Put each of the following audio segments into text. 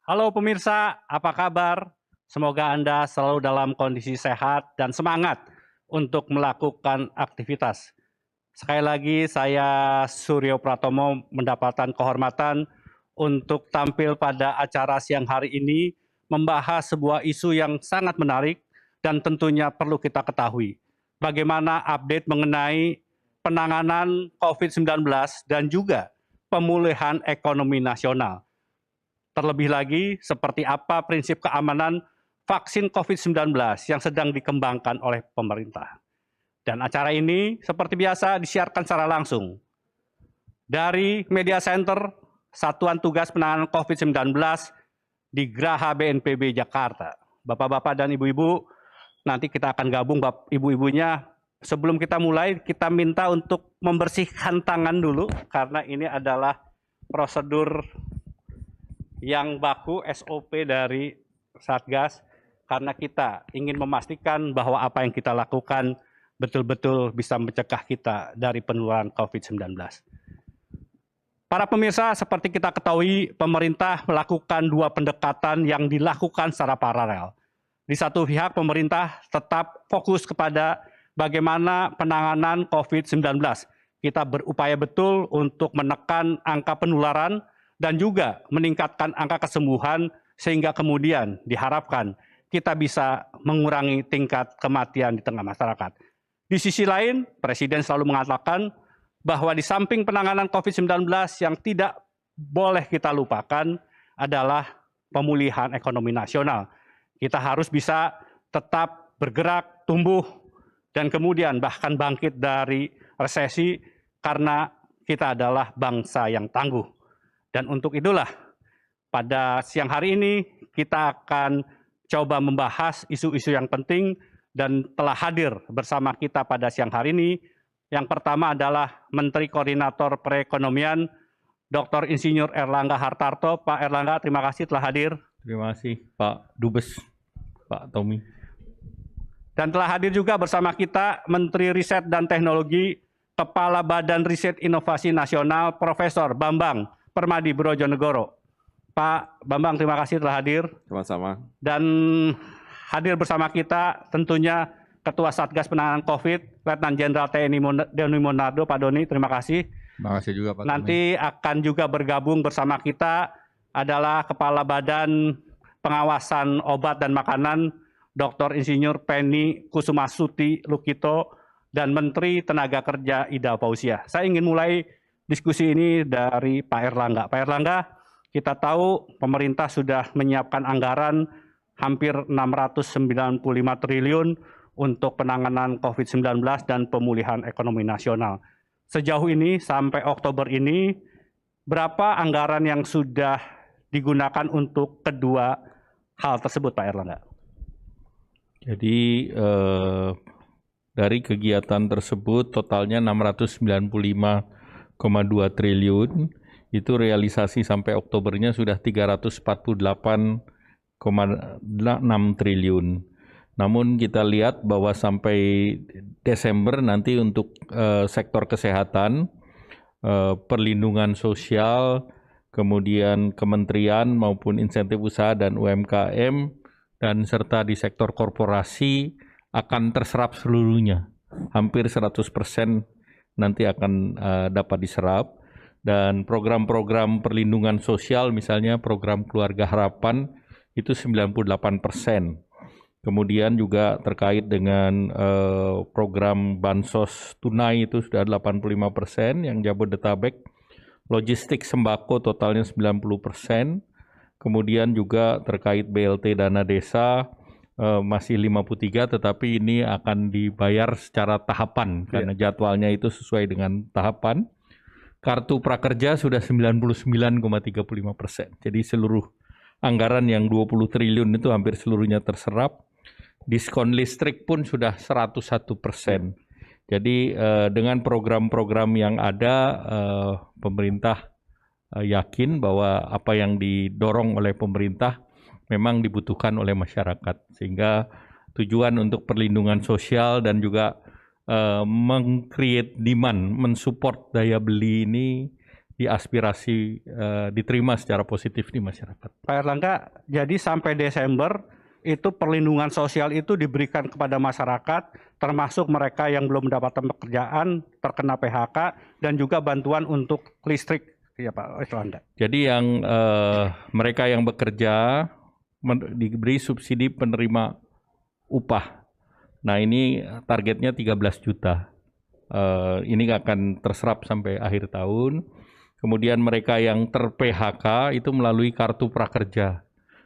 Halo pemirsa, apa kabar? Semoga Anda selalu dalam kondisi sehat dan semangat untuk melakukan aktivitas. Sekali lagi saya Suryo Pratomo mendapatkan kehormatan untuk tampil pada acara siang hari ini membahas sebuah isu yang sangat menarik dan tentunya perlu kita ketahui. Bagaimana update mengenai penanganan COVID-19 dan juga pemulihan ekonomi nasional. Terlebih lagi, seperti apa prinsip keamanan vaksin COVID-19 yang sedang dikembangkan oleh pemerintah. Dan acara ini seperti biasa disiarkan secara langsung dari Media Center Satuan Tugas Penanganan COVID-19 di Graha BNPB Jakarta. Bapak-bapak dan ibu-ibu, nanti kita akan gabung ibu-ibunya. Sebelum kita mulai, kita minta untuk membersihkan tangan dulu, karena ini adalah prosedur yang baku SOP dari Satgas, karena kita ingin memastikan bahwa apa yang kita lakukan betul-betul bisa mencegah kita dari penularan COVID-19. Para pemirsa, seperti kita ketahui, pemerintah melakukan dua pendekatan yang dilakukan secara paralel. Di satu pihak, pemerintah tetap fokus kepada bagaimana penanganan COVID-19. Kita berupaya betul untuk menekan angka penularan dan juga meningkatkan angka kesembuhan sehingga kemudian diharapkan kita bisa mengurangi tingkat kematian di tengah masyarakat. Di sisi lain, Presiden selalu mengatakan bahwa di samping penanganan COVID-19 yang tidak boleh kita lupakan adalah pemulihan ekonomi nasional. Kita harus bisa tetap bergerak, tumbuh, dan kemudian bahkan bangkit dari resesi karena kita adalah bangsa yang tangguh. Dan untuk itulah pada siang hari ini kita akan coba membahas isu-isu yang penting dan telah hadir bersama kita pada siang hari ini. Yang pertama adalah Menteri Koordinator Perekonomian Dr. Insinyur Erlangga Hartarto. Pak Erlangga, terima kasih telah hadir. Terima kasih Pak Dubes, Pak Tommy. Dan telah hadir juga bersama kita Menteri Riset dan Teknologi, Kepala Badan Riset Inovasi Nasional, Profesor Bambang Permadi Brojonegoro. Pak Bambang, terima kasih telah hadir. Sama-sama. Dan hadir bersama kita tentunya Ketua Satgas Penanganan COVID, Letnan Jenderal TNI Doni Monardo. Pak Doni, terima kasih. Terima kasih juga Pak. Nanti akan juga bergabung bersama kita adalah Kepala Badan Pengawasan Obat dan Makanan, Dr. Insinyur Penny Kusumasuti Lukito, dan Menteri Tenaga Kerja Ida Fauzia. Saya ingin mulai diskusi ini dari Pak Erlangga. Pak Erlangga, kita tahu pemerintah sudah menyiapkan anggaran hampir 695 triliun untuk penanganan COVID-19 dan pemulihan ekonomi nasional. Sejauh ini sampai Oktober ini, berapa anggaran yang sudah digunakan untuk kedua hal tersebut, Pak Erlangga? Jadi dari kegiatan tersebut totalnya 695,2 triliun, itu realisasi sampai Oktobernya sudah 348,6 triliun. Namun kita lihat bahwa sampai Desember nanti untuk sektor kesehatan, perlindungan sosial, kemudian kementerian maupun insentif usaha dan UMKM, dan serta di sektor korporasi akan terserap seluruhnya. Hampir 100% nanti akan dapat diserap. Dan program-program perlindungan sosial, misalnya program Keluarga Harapan, itu 98%. Kemudian juga terkait dengan program Bansos Tunai itu sudah 85% yang Jabodetabek. Logistik sembako totalnya 90%. Kemudian juga terkait BLT dana desa masih 53, tetapi ini akan dibayar secara tahapan karena jadwalnya itu sesuai dengan tahapan. Kartu prakerja sudah 99,35%. Jadi seluruh anggaran yang 20 triliun itu hampir seluruhnya terserap. Diskon listrik pun sudah 101%. Jadi dengan program-program yang ada, pemerintah yakin bahwa apa yang didorong oleh pemerintah memang dibutuhkan oleh masyarakat. Sehingga tujuan untuk perlindungan sosial dan juga meng-create demand, mensupport daya beli ini diaspirasi diterima secara positif di masyarakat. Pak Erlangga, jadi sampai Desember itu perlindungan sosial itu diberikan kepada masyarakat, termasuk mereka yang belum mendapatkan pekerjaan, terkena PHK, dan juga bantuan untuk listrik, ya Pak Erlangga. Jadi yang mereka yang bekerja diberi subsidi penerima upah. Nah ini targetnya 13 juta. Ini akan terserap sampai akhir tahun. Kemudian mereka yang ter-PHK itu melalui kartu prakerja.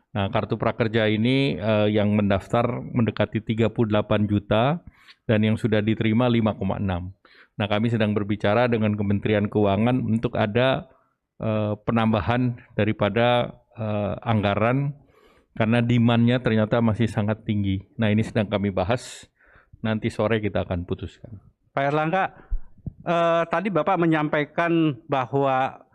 Nah, kartu prakerja ini yang mendaftar mendekati 38 juta dan yang sudah diterima 5,6. Nah, kami sedang berbicara dengan Kementerian Keuangan untuk ada penambahan daripada anggaran karena demand-nya ternyata masih sangat tinggi. Nah, ini sedang kami bahas. Nanti sore kita akan putuskan. Pak Erlangga, tadi Bapak menyampaikan bahwa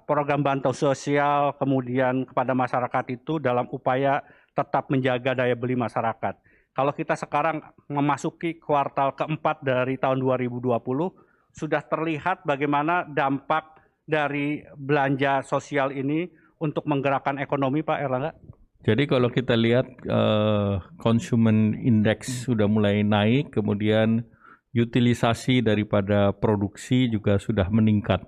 program bantuan sosial kemudian kepada masyarakat itu dalam upaya tetap menjaga daya beli masyarakat. Kalau kita sekarang memasuki kuartal keempat dari tahun 2020, sudah terlihat bagaimana dampak dari belanja sosial ini untuk menggerakkan ekonomi, Pak Erlangga? Jadi kalau kita lihat consumer index sudah mulai naik, kemudian utilisasi daripada produksi juga sudah meningkat.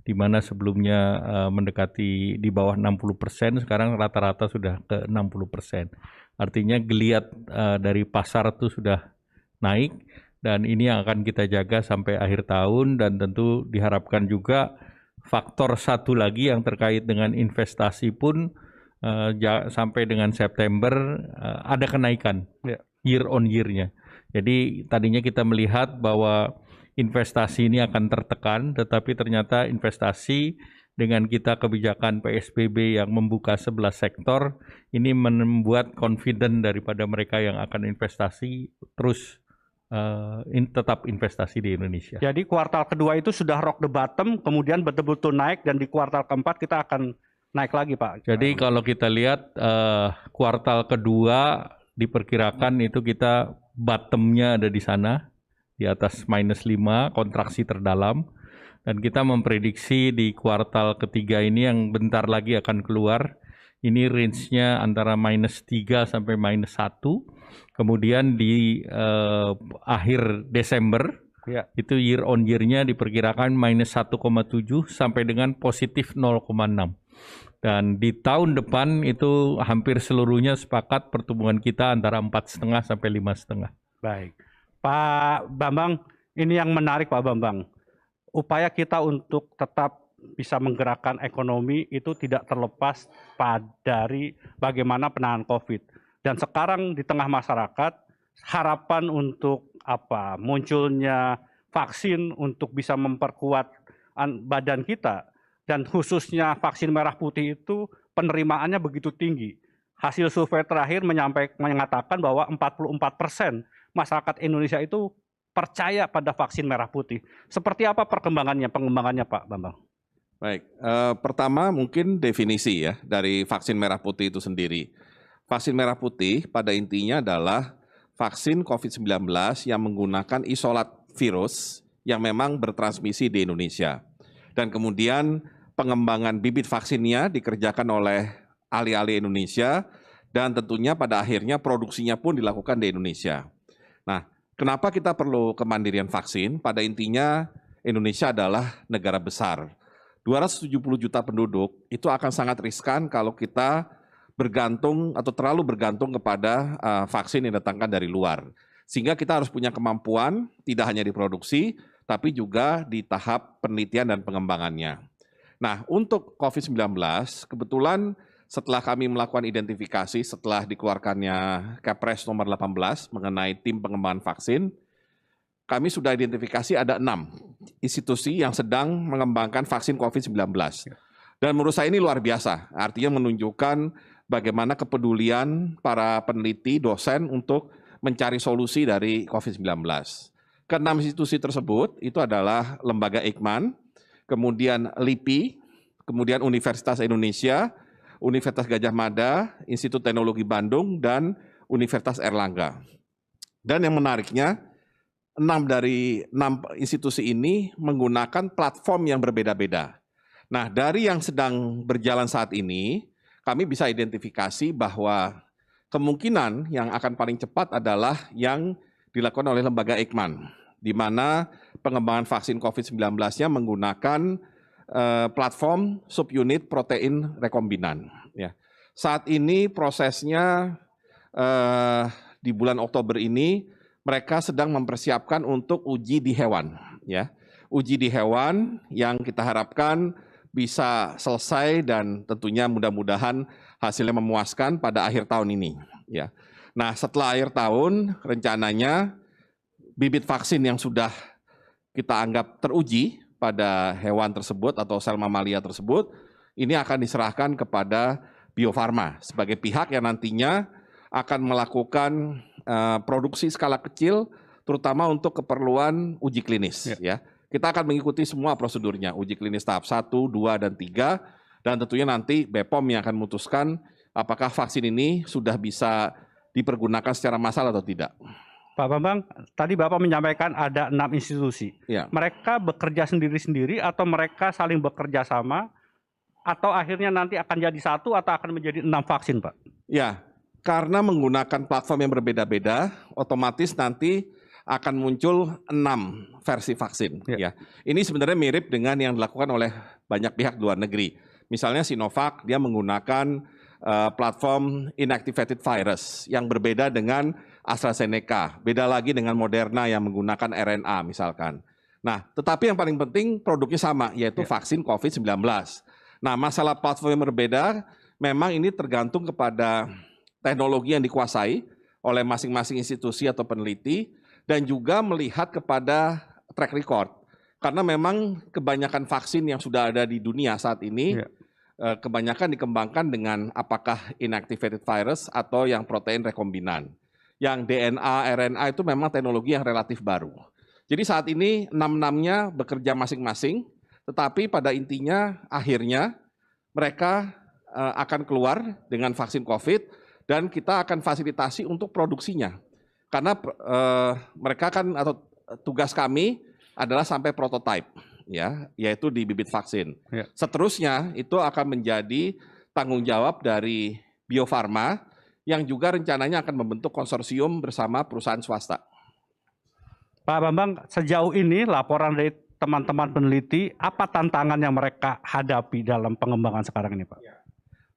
Di mana sebelumnya mendekati di bawah 60%, sekarang rata-rata sudah ke 60%. Artinya geliat dari pasar itu sudah naik, dan ini yang akan kita jaga sampai akhir tahun, dan tentu diharapkan juga faktor satu lagi yang terkait dengan investasi pun sampai dengan September ada kenaikan year on year-nya. Jadi tadinya kita melihat bahwa investasi ini akan tertekan, tetapi ternyata investasi dengan kita kebijakan PSBB yang membuka 11 sektor, ini membuat confident daripada mereka yang akan investasi terus tetap investasi di Indonesia. Jadi kuartal kedua itu sudah rock the bottom, kemudian betul-betul naik, dan di kuartal keempat kita akan naik lagi, Pak. Jadi kalau kita lihat kuartal kedua diperkirakan itu kita bottomnya ada di sana, di atas -5, kontraksi terdalam. Dan kita memprediksi di kuartal ketiga ini yang bentar lagi akan keluar, ini range-nya antara -3 sampai -1. Kemudian di akhir Desember, itu year on year-nya diperkirakan -1,7 sampai dengan positif 0,6. Dan di tahun depan itu hampir seluruhnya sepakat pertumbuhan kita antara 4,5 sampai 5,5. Baik. Pak Bambang, ini yang menarik Pak Bambang. Upaya kita untuk tetap bisa menggerakkan ekonomi itu tidak terlepas dari bagaimana penanganan COVID. Dan sekarang di tengah masyarakat, harapan untuk munculnya vaksin untuk bisa memperkuat badan kita, dan khususnya vaksin merah putih itu penerimaannya begitu tinggi. Hasil survei terakhir mengatakan bahwa 44% masyarakat Indonesia itu percaya pada vaksin merah putih. Seperti apa pengembangannya Pak Bambang? Baik, pertama mungkin definisi ya dari vaksin merah putih itu sendiri. Vaksin merah putih pada intinya adalah vaksin COVID-19 yang menggunakan isolat virus yang memang bertransmisi di Indonesia. Dan kemudian pengembangan bibit vaksinnya dikerjakan oleh ahli-ahli Indonesia, dan tentunya pada akhirnya produksinya pun dilakukan di Indonesia. Nah, kenapa kita perlu kemandirian vaksin? Pada intinya Indonesia adalah negara besar. 270 juta penduduk, itu akan sangat riskan kalau kita bergantung atau terlalu bergantung kepada vaksin yang datangkan dari luar. Sehingga kita harus punya kemampuan, tidak hanya diproduksi, tapi juga di tahap penelitian dan pengembangannya. Nah, untuk COVID-19, kebetulan setelah kami melakukan identifikasi, setelah dikeluarkannya Kepres nomor 18 mengenai tim pengembangan vaksin, kami sudah identifikasi ada 6 institusi yang sedang mengembangkan vaksin COVID-19. Dan menurut saya ini luar biasa, artinya menunjukkan bagaimana kepedulian para peneliti, dosen untuk mencari solusi dari COVID-19. Ke-6 institusi tersebut itu adalah Lembaga Eijkman, kemudian LIPI, kemudian Universitas Indonesia, Universitas Gadjah Mada, Institut Teknologi Bandung, dan Universitas Erlangga. Dan yang menariknya, 6 dari 6 institusi ini menggunakan platform yang berbeda-beda. Nah, dari yang sedang berjalan saat ini, kami bisa identifikasi bahwa kemungkinan yang akan paling cepat adalah yang dilakukan oleh lembaga Eijkman, di mana pengembangan vaksin COVID-19-nya menggunakan platform subunit protein rekombinan. Ya. Saat ini prosesnya di bulan Oktober ini mereka sedang mempersiapkan untuk uji di hewan. Ya. Uji di hewan yang kita harapkan bisa selesai dan tentunya mudah-mudahan hasilnya memuaskan pada akhir tahun ini. Ya. Nah, setelah akhir tahun rencananya bibit vaksin yang sudah kita anggap teruji pada hewan tersebut atau sel mamalia tersebut, ini akan diserahkan kepada Bio Farma sebagai pihak yang nantinya akan melakukan produksi skala kecil, terutama untuk keperluan uji klinis. Ya. Kita akan mengikuti semua prosedurnya, uji klinis tahap 1, 2, dan 3, dan tentunya nanti BPOM yang akan memutuskan apakah vaksin ini sudah bisa dipergunakan secara massal atau tidak. Pak Bambang, tadi Bapak menyampaikan ada 6 institusi. Ya. Mereka bekerja sendiri-sendiri atau mereka saling bekerja sama, atau akhirnya nanti akan jadi satu atau akan menjadi 6 vaksin, Pak? Ya, karena menggunakan platform yang berbeda-beda, otomatis nanti akan muncul 6 versi vaksin. Ya. Ini sebenarnya mirip dengan yang dilakukan oleh banyak pihak luar negeri. Misalnya Sinovac, dia menggunakan platform inactivated virus yang berbeda dengan AstraZeneca, beda lagi dengan Moderna yang menggunakan RNA misalkan. Nah, tetapi yang paling penting produknya sama, yaitu vaksin COVID-19. Nah, masalah platform yang berbeda, memang ini tergantung kepada teknologi yang dikuasai oleh masing-masing institusi atau peneliti, dan juga melihat kepada track record. Karena memang kebanyakan vaksin yang sudah ada di dunia saat ini, kebanyakan dikembangkan dengan apakah inactivated virus atau yang protein rekombinan. Yang DNA, RNA itu memang teknologi yang relatif baru. Jadi saat ini 6-6-nya bekerja masing-masing, tetapi pada intinya akhirnya mereka akan keluar dengan vaksin COVID dan kita akan fasilitasi untuk produksinya. Karena mereka kan atau tugas kami adalah sampai prototype, ya, yaitu di bibit vaksin. Ya. Seterusnya itu akan menjadi tanggung jawab dari Bio Farma yang juga rencananya akan membentuk konsorsium bersama perusahaan swasta. Pak Bambang, sejauh ini laporan dari teman-teman peneliti, apa tantangan yang mereka hadapi dalam pengembangan sekarang ini, Pak?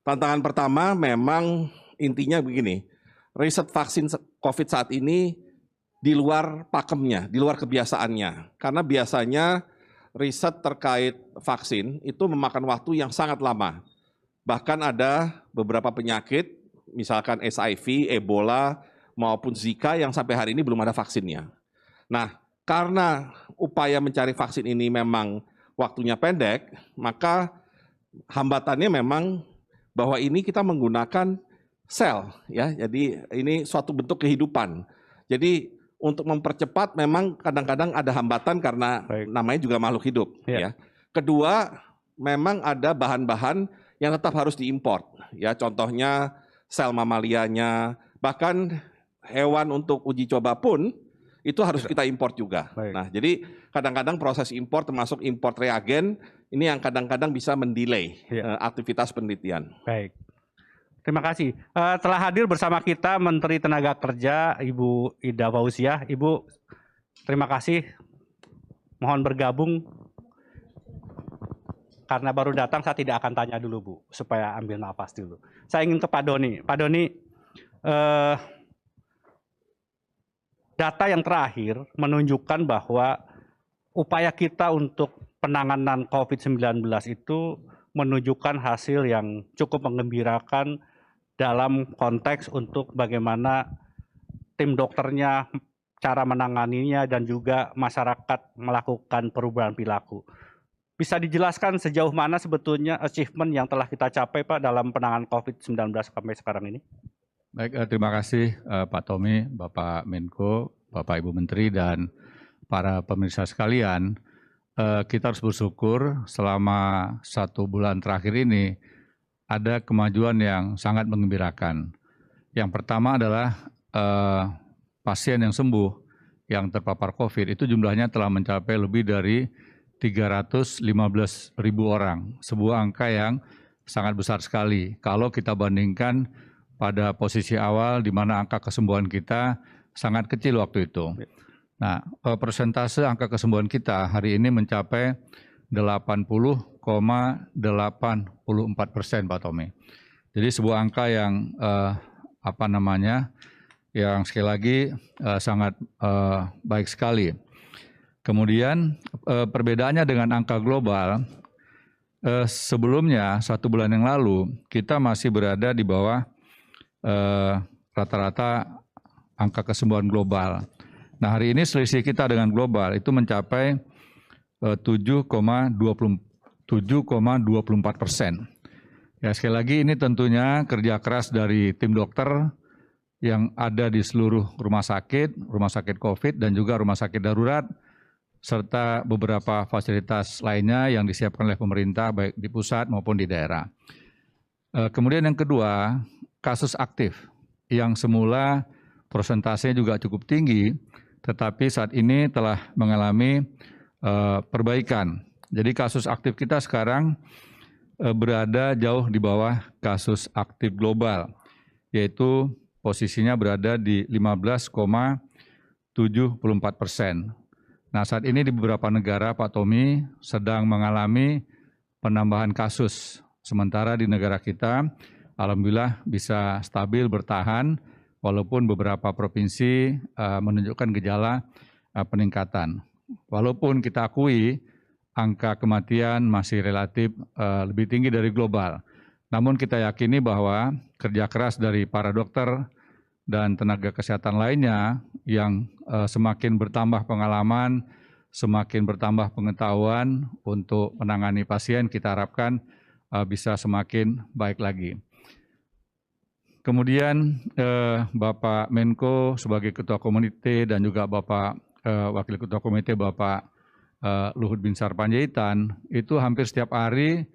Tantangan pertama memang intinya begini, riset vaksin COVID saat ini di luar pakemnya, di luar kebiasaannya. Karena biasanya riset terkait vaksin itu memakan waktu yang sangat lama. Bahkan ada beberapa penyakit, misalkan HIV, Ebola, maupun Zika yang sampai hari ini belum ada vaksinnya. Nah, karena upaya mencari vaksin ini memang waktunya pendek, maka hambatannya memang bahwa ini kita menggunakan sel, ya. Jadi ini suatu bentuk kehidupan. Jadi untuk mempercepat memang kadang-kadang ada hambatan karena namanya juga makhluk hidup. Ya. Kedua, memang ada bahan-bahan yang tetap harus diimport. Ya, contohnya sel mamalianya, bahkan hewan untuk uji coba pun itu harus kita import juga. Nah, jadi kadang-kadang proses impor termasuk import reagen ini yang kadang-kadang bisa mendelay aktivitas penelitian. Baik. Terima kasih. Telah hadir bersama kita Menteri Tenaga Kerja Ibu Ida Fauziah. Ibu, terima kasih. Mohon bergabung. Karena baru datang, saya tidak akan tanya dulu, Bu, supaya ambil nafas dulu. Saya ingin ke Pak Doni. Pak Doni, data yang terakhir menunjukkan bahwa upaya kita untuk penanganan COVID-19 itu menunjukkan hasil yang cukup menggembirakan dalam konteks untuk bagaimana tim dokternya, cara menanganinya, dan juga masyarakat melakukan perubahan perilaku. Bisa dijelaskan sejauh mana sebetulnya achievement yang telah kita capai, Pak, dalam penanganan COVID-19 sampai sekarang ini? Baik, terima kasih Pak Tommy, Bapak Menko, Bapak Ibu Menteri, dan para pemirsa sekalian. Kita harus bersyukur selama 1 bulan terakhir ini ada kemajuan yang sangat menggembirakan. Yang pertama adalah pasien yang sembuh yang terpapar COVID itu jumlahnya telah mencapai lebih dari 315.000 orang. Sebuah angka yang sangat besar sekali kalau kita bandingkan pada posisi awal di mana angka kesembuhan kita sangat kecil waktu itu. Nah, persentase angka kesembuhan kita hari ini mencapai 80,84%, Pak Tommy. Jadi sebuah angka yang yang sekali lagi sangat baik sekali. Kemudian perbedaannya dengan angka global, sebelumnya 1 bulan yang lalu kita masih berada di bawah rata-rata angka kesembuhan global. Nah, hari ini selisih kita dengan global itu mencapai 7,24%. Ya, sekali lagi ini tentunya kerja keras dari tim dokter yang ada di seluruh rumah sakit COVID dan juga rumah sakit darurat, serta beberapa fasilitas lainnya yang disiapkan oleh pemerintah baik di pusat maupun di daerah. Kemudian yang kedua, kasus aktif yang semula persentasenya juga cukup tinggi, tetapi saat ini telah mengalami perbaikan. Jadi kasus aktif kita sekarang berada jauh di bawah kasus aktif global, yaitu posisinya berada di 15,74%. Nah, saat ini di beberapa negara, Pak Tommy, sedang mengalami penambahan kasus. Sementara di negara kita, alhamdulillah bisa stabil bertahan, walaupun beberapa provinsi menunjukkan gejala peningkatan. Walaupun kita akui angka kematian masih relatif lebih tinggi dari global. Namun kita yakini bahwa kerja keras dari para dokter dan tenaga kesehatan lainnya yang semakin bertambah pengalaman, semakin bertambah pengetahuan untuk menangani pasien, kita harapkan bisa semakin baik lagi. Kemudian Bapak Menko sebagai Ketua Komite dan juga Bapak Wakil Ketua Komite Bapak Luhut Binsar Panjaitan itu hampir setiap hari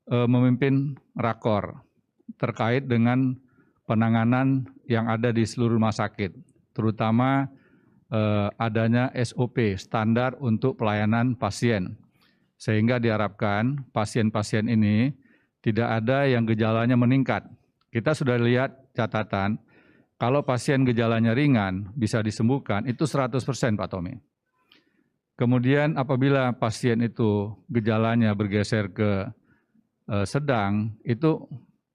memimpin rakor terkait dengan penanganan yang ada di seluruh rumah sakit, terutama adanya SOP, standar untuk pelayanan pasien. Sehingga diharapkan pasien-pasien ini tidak ada yang gejalanya meningkat. Kita sudah lihat catatan, kalau pasien gejalanya ringan bisa disembuhkan, itu 100% Pak Tommy. Kemudian apabila pasien itu gejalanya bergeser ke sedang, itu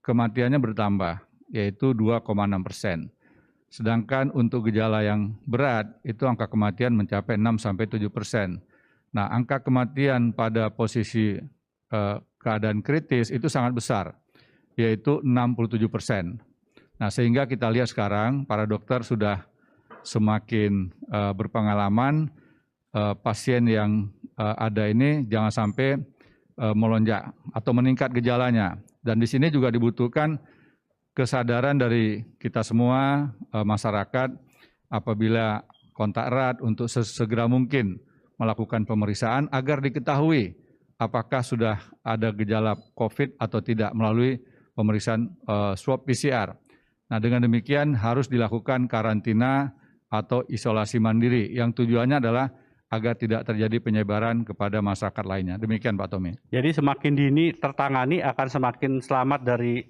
kematiannya bertambah, yaitu 2,6%. Sedangkan untuk gejala yang berat, itu angka kematian mencapai 6-7%. Nah, angka kematian pada posisi keadaan kritis itu sangat besar, yaitu 67%. Nah, sehingga kita lihat sekarang para dokter sudah semakin berpengalaman, pasien yang ada ini jangan sampai melonjak atau meningkat gejalanya. Dan di sini juga dibutuhkan kesadaran dari kita semua, masyarakat, apabila kontak erat untuk sesegera mungkin melakukan pemeriksaan agar diketahui apakah sudah ada gejala COVID atau tidak melalui pemeriksaan swab PCR. Nah, dengan demikian harus dilakukan karantina atau isolasi mandiri yang tujuannya adalah agar tidak terjadi penyebaran kepada masyarakat lainnya. Demikian Pak Tommy. Jadi semakin dini tertangani akan semakin selamat dari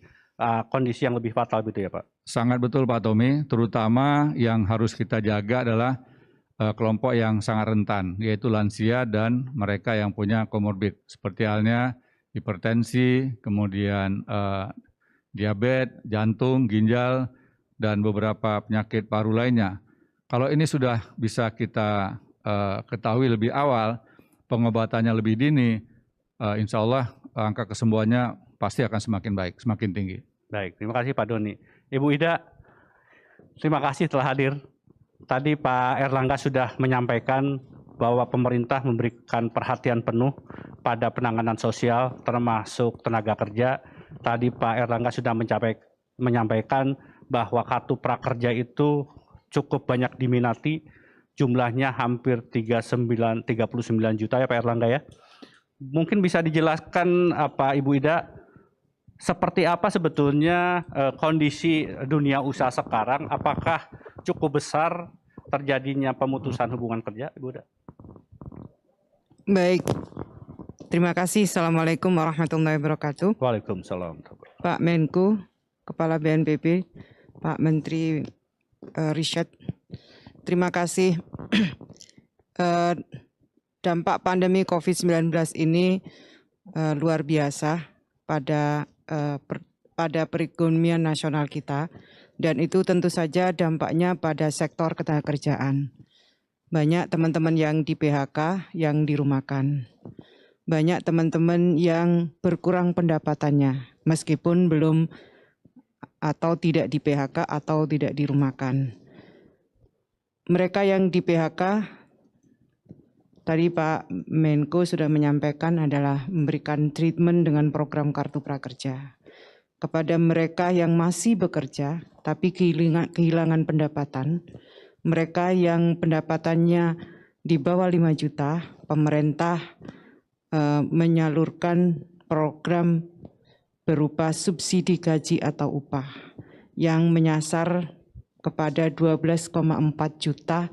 kondisi yang lebih fatal gitu ya Pak? Sangat betul Pak Tommy, terutama yang harus kita jaga adalah kelompok yang sangat rentan, yaitu lansia dan mereka yang punya komorbid, seperti halnya hipertensi, kemudian diabetes, jantung, ginjal, dan beberapa penyakit paru lainnya. Kalau ini sudah bisa kita ketahui lebih awal, pengobatannya lebih dini, insya Allah angka kesembuhannya pasti akan semakin baik, semakin tinggi. Baik, terima kasih Pak Doni. Ibu Ida, terima kasih telah hadir. Tadi Pak Erlangga sudah menyampaikan bahwa pemerintah memberikan perhatian penuh pada penanganan sosial termasuk tenaga kerja. Tadi Pak Erlangga sudah menyampaikan bahwa kartu prakerja itu cukup banyak diminati, jumlahnya hampir 39 juta ya Pak Erlangga ya. Mungkin bisa dijelaskan Ibu Ida, seperti apa sebetulnya kondisi dunia usaha sekarang, apakah cukup besar terjadinya pemutusan hubungan kerja, Ibu Ida? Baik, terima kasih. Assalamualaikum warahmatullahi wabarakatuh. Waalaikumsalam. Pak Menko, Kepala BNPB, Pak Menteri Riset, terima kasih. Dampak pandemi COVID-19 ini luar biasa pada perekonomian nasional kita, dan itu tentu saja dampaknya pada sektor ketenagakerjaan. Banyak teman-teman yang di PHK, yang dirumahkan. Banyak teman-teman yang berkurang pendapatannya, meskipun belum atau tidak di PHK atau tidak dirumahkan. Mereka yang di PHK, tadi Pak Menko sudah menyampaikan, adalah memberikan treatment dengan program Kartu Prakerja. Kepada mereka yang masih bekerja, tapi kehilangan pendapatan, mereka yang pendapatannya di bawah 5 juta, pemerintah menyalurkan program berupa subsidi gaji atau upah yang menyasar kepada 12,4 juta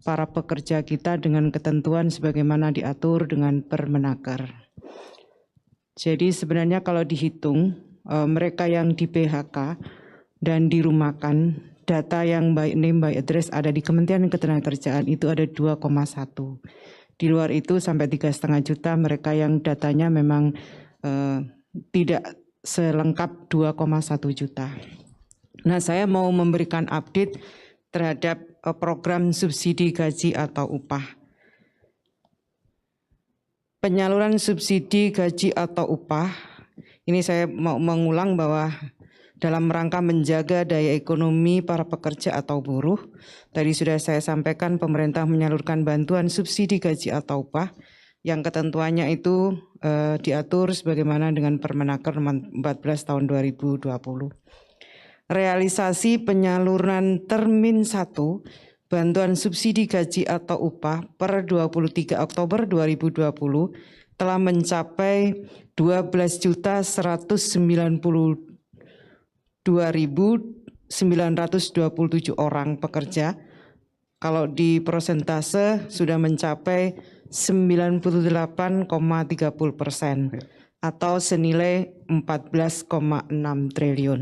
para pekerja kita dengan ketentuan sebagaimana diatur dengan Permenaker. Jadi sebenarnya kalau dihitung, mereka yang di PHK dan dirumahkan, data yang by name by address ada di Kementerian Ketenagakerjaan itu ada 2,1. Di luar itu sampai 3,5 juta mereka yang datanya memang tidak selengkap 2,1 juta. Nah, saya mau memberikan update terhadap program subsidi gaji atau upah. Penyaluran subsidi gaji atau upah, ini saya mau mengulang bahwa dalam rangka menjaga daya ekonomi para pekerja atau buruh, tadi sudah saya sampaikan pemerintah menyalurkan bantuan subsidi gaji atau upah yang ketentuannya itu diatur sebagaimana dengan Permenaker 14 tahun 2020. Realisasi penyaluran termin 1 bantuan subsidi gaji atau upah per 23 Oktober 2020 telah mencapai 12.092.927 orang pekerja. Kalau di persentase sudah mencapai 98,30% atau senilai 14,6 triliun.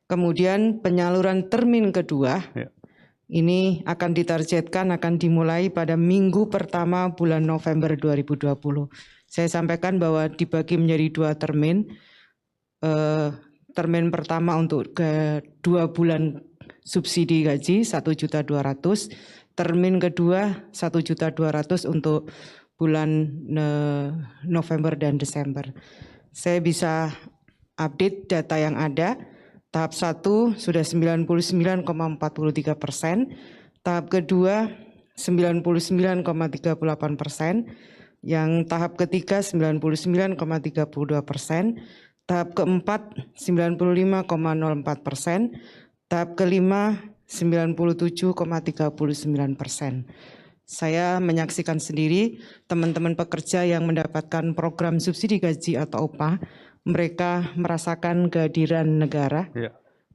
Kemudian penyaluran termin kedua ini akan ditargetkan akan dimulai pada minggu pertama bulan November 2020. Saya sampaikan bahwa dibagi menjadi 2 termin. Termin pertama untuk ke 2 bulan subsidi gaji 1.200.000, termin kedua 1.200.000 untuk bulan November dan Desember. Saya bisa update data yang ada. Tahap 1 sudah 99,43%, tahap kedua 99,38%, yang tahap ketiga 99,32%, tahap keempat 95,04%, tahap kelima 97,39%. Saya menyaksikan sendiri teman-teman pekerja yang mendapatkan program subsidi gaji atau upah, mereka merasakan kehadiran negara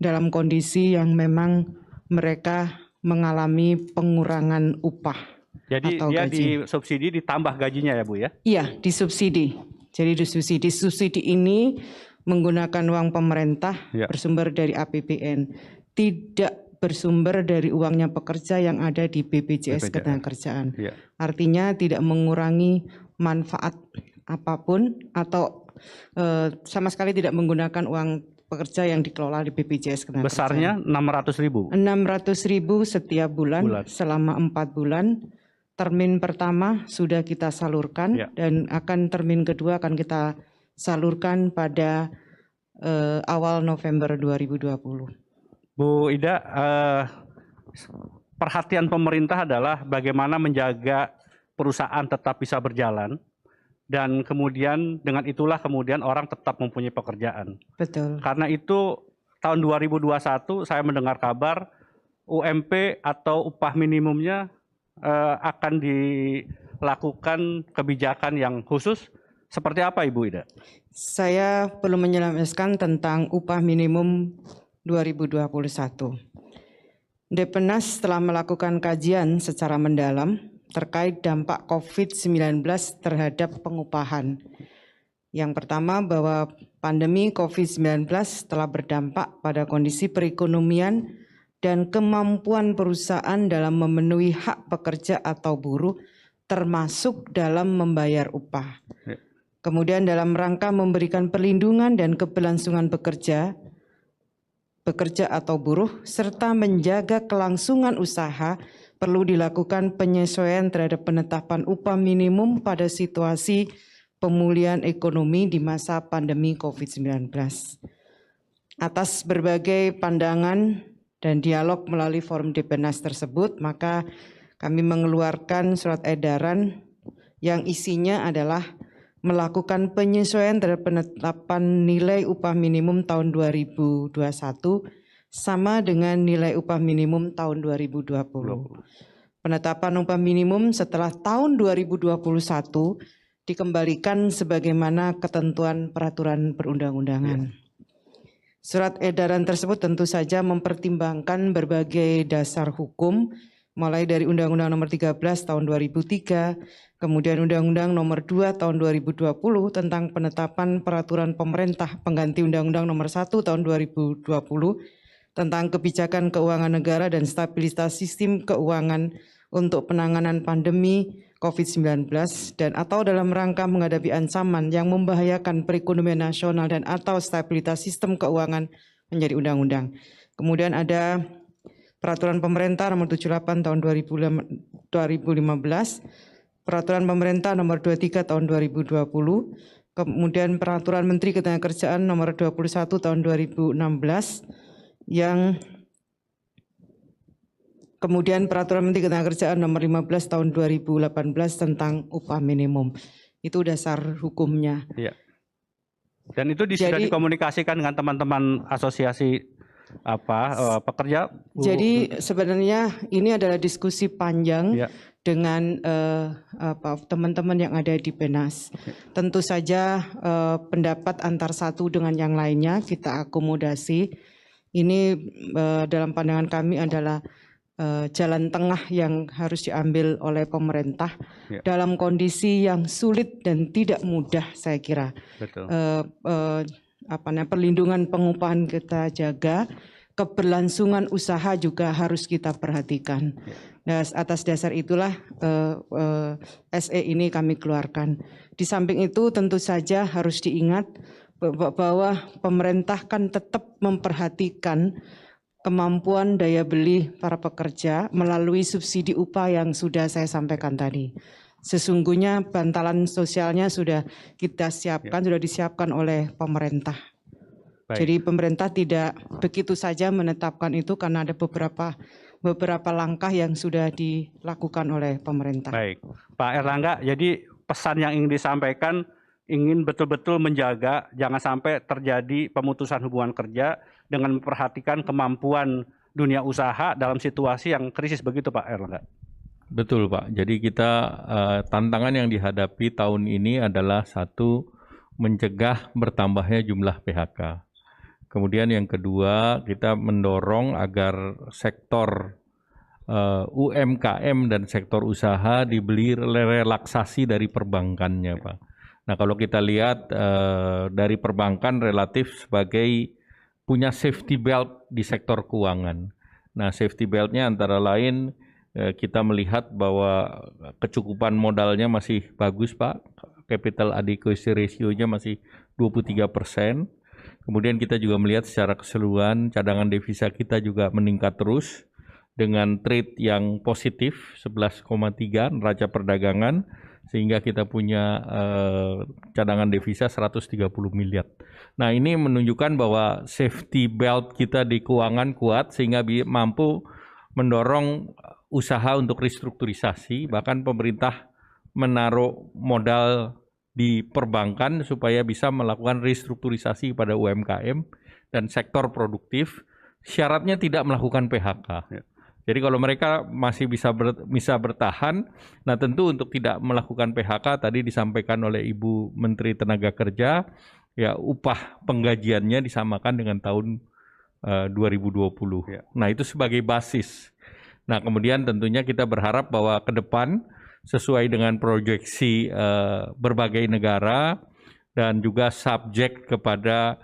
dalam kondisi yang memang mereka mengalami pengurangan upah. Jadi atau dia gaji. disubsidi ditambah gajinya ya Bu ya? Iya, disubsidi. Jadi disubsidi. Subsidi ini menggunakan uang pemerintah bersumber dari APBN, tidak bersumber dari uangnya pekerja yang ada di BPJS Ketenagakerjaan. Artinya tidak mengurangi manfaat apapun atau sama sekali tidak menggunakan uang pekerja yang dikelola di BPJS Ketenagakerjaan. Besarnya 600.000. 600.000 setiap bulan selama 4 bulan. Termin pertama sudah kita salurkan dan akan termin kedua akan kita salurkan pada awal November 2020. Bu Ida, perhatian pemerintah adalah bagaimana menjaga perusahaan tetap bisa berjalan. Dan kemudian dengan itulah kemudian orang tetap mempunyai pekerjaan. Betul. Karena itu tahun 2021 saya mendengar kabar UMP atau upah minimumnya akan dilakukan kebijakan yang khusus. Seperti apa Ibu Ida? Saya perlu menjelaskan tentang upah minimum 2021. Depenas telah melakukan kajian secara mendalam terkait dampak COVID-19 terhadap pengupahan. Yang pertama, bahwa pandemi COVID-19 telah berdampak pada kondisi perekonomian dan kemampuan perusahaan dalam memenuhi hak pekerja atau buruh, termasuk dalam membayar upah. Kemudian dalam rangka memberikan perlindungan dan keberlangsungan pekerja atau buruh, serta menjaga kelangsungan usaha, perlu dilakukan penyesuaian terhadap penetapan upah minimum pada situasi pemulihan ekonomi di masa pandemi COVID-19. Atas berbagai pandangan dan dialog melalui forum Depenas tersebut, maka kami mengeluarkan surat edaran yang isinya adalah melakukan penyesuaian terhadap penetapan nilai upah minimum tahun 2021 sama dengan nilai upah minimum tahun 2020. Penetapan upah minimum setelah tahun 2021 dikembalikan sebagaimana ketentuan peraturan perundang-undangan. Surat edaran tersebut tentu saja mempertimbangkan berbagai dasar hukum, mulai dari Undang-Undang Nomor 13 Tahun 2003, kemudian Undang-Undang Nomor 2 Tahun 2020 tentang penetapan peraturan pemerintah pengganti Undang-Undang Nomor 1 Tahun 2020 tentang kebijakan keuangan negara dan stabilitas sistem keuangan untuk penanganan pandemi COVID-19 dan atau dalam rangka menghadapi ancaman yang membahayakan perekonomian nasional dan atau stabilitas sistem keuangan menjadi undang-undang. Kemudian ada Peraturan Pemerintah Nomor 78 Tahun 2015, Peraturan Pemerintah Nomor 23 Tahun 2020, kemudian Peraturan Menteri Ketenagakerjaan Nomor 21 Tahun 2016, yang kemudian Peraturan Menteri Ketenagakerjaan Nomor 15 Tahun 2018 tentang upah minimum. Itu dasar hukumnya. Iya. Dan itu sudah dikomunikasikan dengan teman-teman asosiasi pekerja. Jadi sebenarnya ini adalah diskusi panjang dengan teman-teman yang ada di Penas. Tentu saja pendapat antar satu dengan yang lainnya kita akomodasi. Ini dalam pandangan kami adalah jalan tengah yang harus diambil oleh pemerintah dalam kondisi yang sulit dan tidak mudah, saya kira. Betul. Perlindungan pengupahan kita jaga, keberlangsungan usaha juga harus kita perhatikan. Nah, atas dasar itulah SE ini kami keluarkan. Di samping itu tentu saja harus diingat bahwa pemerintah kan tetap memperhatikan kemampuan daya beli para pekerja melalui subsidi upah yang sudah saya sampaikan tadi. Sesungguhnya bantalan sosialnya sudah kita siapkan, sudah disiapkan oleh pemerintah. Baik. Jadi pemerintah tidak begitu saja menetapkan itu karena ada beberapa langkah yang sudah dilakukan oleh pemerintah. Baik, Pak Erlangga, jadi pesan yang ingin disampaikan ingin betul-betul menjaga jangan sampai terjadi pemutusan hubungan kerja dengan memperhatikan kemampuan dunia usaha dalam situasi yang krisis, begitu Pak Erlangga? Betul Pak, jadi kita tantangan yang dihadapi tahun ini adalah satu, mencegah bertambahnya jumlah PHK. Kemudian yang kedua, kita mendorong agar sektor UMKM dan sektor usaha diberi relaksasi dari perbankannya Pak. Nah kalau kita lihat dari perbankan relatif sebagai punya safety belt di sektor keuangan. Nah safety beltnya antara lain kita melihat bahwa kecukupan modalnya masih bagus Pak, capital adequacy ratio-nya masih 23%. Kemudian kita juga melihat secara keseluruhan cadangan devisa kita juga meningkat terus dengan trade yang positif 11,3 neraca perdagangan, sehingga kita punya cadangan devisa 130 miliar. Nah ini menunjukkan bahwa safety belt kita di keuangan kuat sehingga mampu mendorong usaha untuk restrukturisasi, bahkan pemerintah menaruh modal di perbankan supaya bisa melakukan restrukturisasi pada UMKM dan sektor produktif, syaratnya tidak melakukan PHK. Jadi kalau mereka masih bisa bertahan, nah tentu untuk tidak melakukan PHK tadi disampaikan oleh Ibu Menteri Tenaga Kerja, ya upah penggajiannya disamakan dengan tahun 2020. Ya. Nah, itu sebagai basis. Nah, kemudian tentunya kita berharap bahwa ke depan sesuai dengan proyeksi berbagai negara dan juga subjek kepada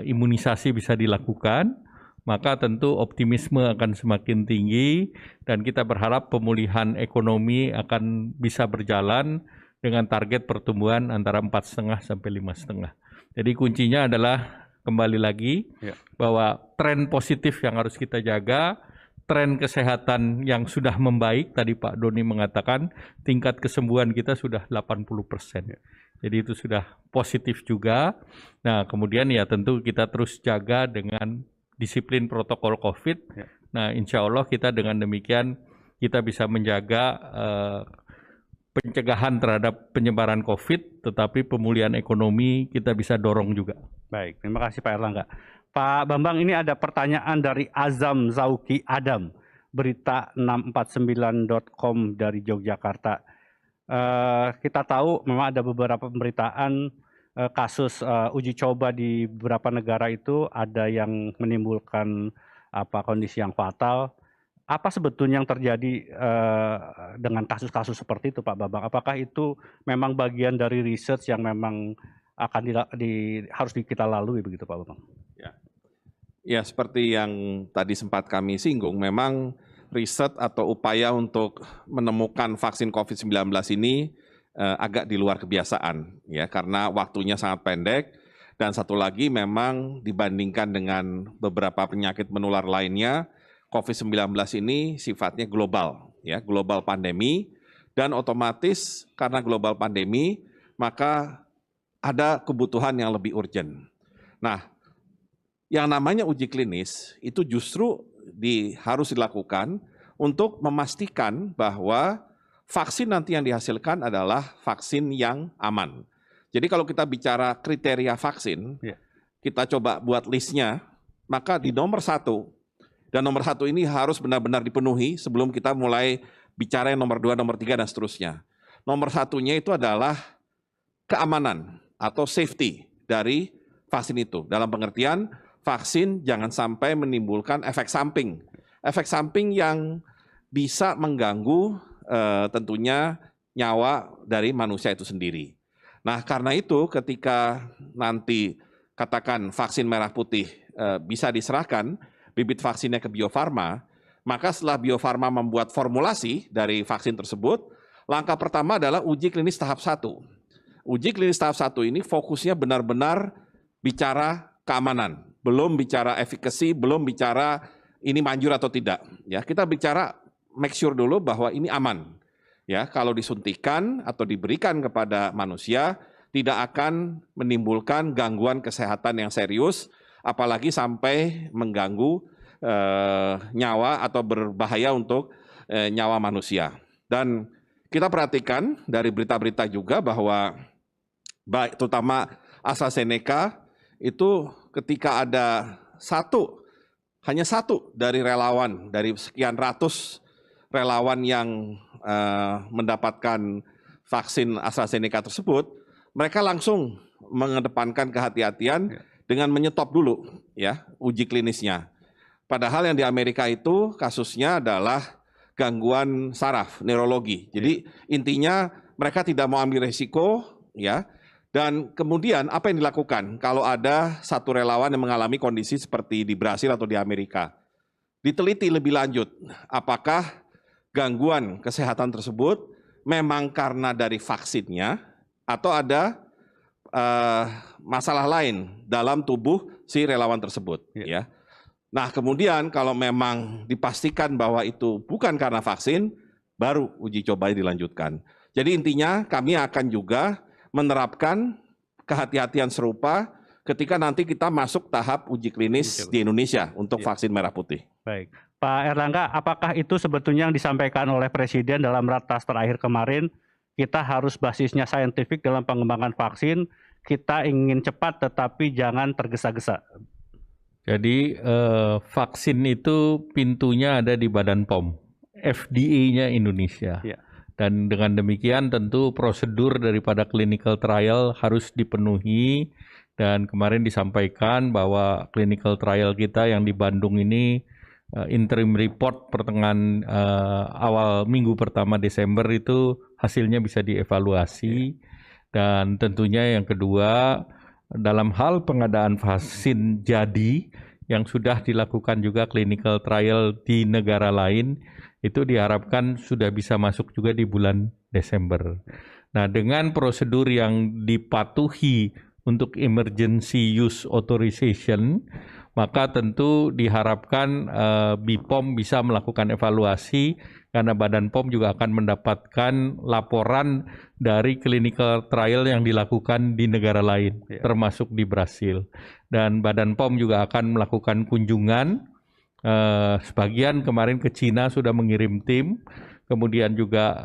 imunisasi bisa dilakukan, maka tentu optimisme akan semakin tinggi dan kita berharap pemulihan ekonomi akan bisa berjalan dengan target pertumbuhan antara 4,5 sampai 5,5. Jadi kuncinya adalah kembali lagi bahwa tren positif yang harus kita jaga, tren kesehatan yang sudah membaik, tadi Pak Doni mengatakan tingkat kesembuhan kita sudah 80%. Jadi itu sudah positif juga. Nah, kemudian ya tentu kita terus jaga dengan disiplin protokol COVID. Nah, insya Allah kita dengan demikian kita bisa menjaga pencegahan terhadap penyebaran COVID, tetapi pemulihan ekonomi kita bisa dorong juga. Baik, terima kasih Pak Erlangga. Pak Bambang, ini ada pertanyaan dari Azam Zauki Adam, berita649.com dari Yogyakarta. Kita tahu memang ada beberapa pemberitaan kasus uji coba di beberapa negara itu ada yang menimbulkan kondisi yang fatal. Apa sebetulnya yang terjadi dengan kasus-kasus seperti itu, Pak Bambang? Apakah itu memang bagian dari research yang memang akan harus kita lalui begitu, Pak Bambang? Ya, seperti yang tadi sempat kami singgung, memang riset atau upaya untuk menemukan vaksin COVID-19 ini agak di luar kebiasaan, ya, karena waktunya sangat pendek. Dan satu lagi memang dibandingkan dengan beberapa penyakit menular lainnya, COVID-19 ini sifatnya global, ya, global pandemi, dan otomatis karena global pandemi, maka ada kebutuhan yang lebih urgent. Nah, yang namanya uji klinis itu justru harus dilakukan untuk memastikan bahwa vaksin nanti yang dihasilkan adalah vaksin yang aman. Jadi kalau kita bicara kriteria vaksin, kita coba buat listnya, maka di nomor 1, dan nomor 1 ini harus benar-benar dipenuhi sebelum kita mulai bicara yang nomor 2, nomor 3, dan seterusnya. Nomor 1-nya itu adalah keamanan atau safety dari vaksin itu. Dalam pengertian, vaksin jangan sampai menimbulkan efek samping. Efek samping yang bisa mengganggu tentunya nyawa dari manusia itu sendiri. Nah, karena itu ketika nanti katakan vaksin merah putih bisa diserahkan, bibit vaksinnya ke Bio Farma, maka setelah Bio Farma membuat formulasi dari vaksin tersebut, langkah pertama adalah uji klinis tahap 1. Uji klinis tahap 1 ini fokusnya benar-benar bicara keamanan, belum bicara efficacy, belum bicara ini manjur atau tidak. Ya, kita bicara make sure dulu bahwa ini aman. Ya, kalau disuntikan atau diberikan kepada manusia tidak akan menimbulkan gangguan kesehatan yang serius, apalagi sampai mengganggu nyawa atau berbahaya untuk nyawa manusia. Dan kita perhatikan dari berita-berita juga bahwa terutama AstraZeneca itu ketika ada hanya satu dari relawan, dari sekian ratus relawan yang mendapatkan vaksin AstraZeneca tersebut, mereka langsung mengedepankan kehati-hatian dengan menyetop dulu ya uji klinisnya. Padahal yang di Amerika itu kasusnya adalah gangguan saraf, neurologi. Jadi intinya mereka tidak mau ambil resiko ya. Dan kemudian apa yang dilakukan kalau ada satu relawan yang mengalami kondisi seperti di Brasil atau di Amerika? Diteliti lebih lanjut apakah gangguan kesehatan tersebut memang karena dari vaksinnya atau ada masalah lain dalam tubuh si relawan tersebut. Ya. Nah, kemudian kalau memang dipastikan bahwa itu bukan karena vaksin, baru uji coba dilanjutkan. Jadi intinya kami akan juga menerapkan kehati-hatian serupa ketika nanti kita masuk tahap uji klinis di Indonesia untuk vaksin merah putih. Baik, Pak Erlangga, apakah itu sebetulnya yang disampaikan oleh Presiden dalam ratas terakhir kemarin? Kita harus basisnya saintifik dalam pengembangan vaksin. Kita ingin cepat, tetapi jangan tergesa-gesa. Jadi vaksin itu pintunya ada di Badan POM, FDA-nya Indonesia. Dan dengan demikian tentu prosedur daripada clinical trial harus dipenuhi Dan kemarin disampaikan bahwa clinical trial kita yang di Bandung ini interim report pertengahan awal minggu pertama Desember itu hasilnya bisa dievaluasi. Dan tentunya yang kedua, dalam hal pengadaan vaksin jadi yang sudah dilakukan juga clinical trial di negara lain, itu diharapkan sudah bisa masuk juga di bulan Desember. Nah, dengan prosedur yang dipatuhi untuk emergency use authorization, maka tentu diharapkan BPOM bisa melakukan evaluasi karena Badan POM juga akan mendapatkan laporan dari clinical trial yang dilakukan di negara lain, termasuk di Brasil. Dan Badan POM juga akan melakukan kunjungan, sebagian kemarin ke Cina sudah mengirim tim, kemudian juga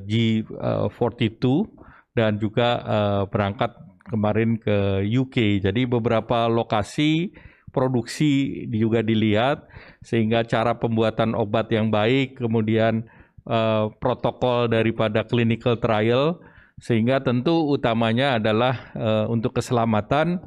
G42 dan juga berangkat kemarin ke UK. Jadi beberapa lokasi produksi juga dilihat sehingga cara pembuatan obat yang baik, kemudian protokol daripada clinical trial, sehingga tentu utamanya adalah untuk keselamatan,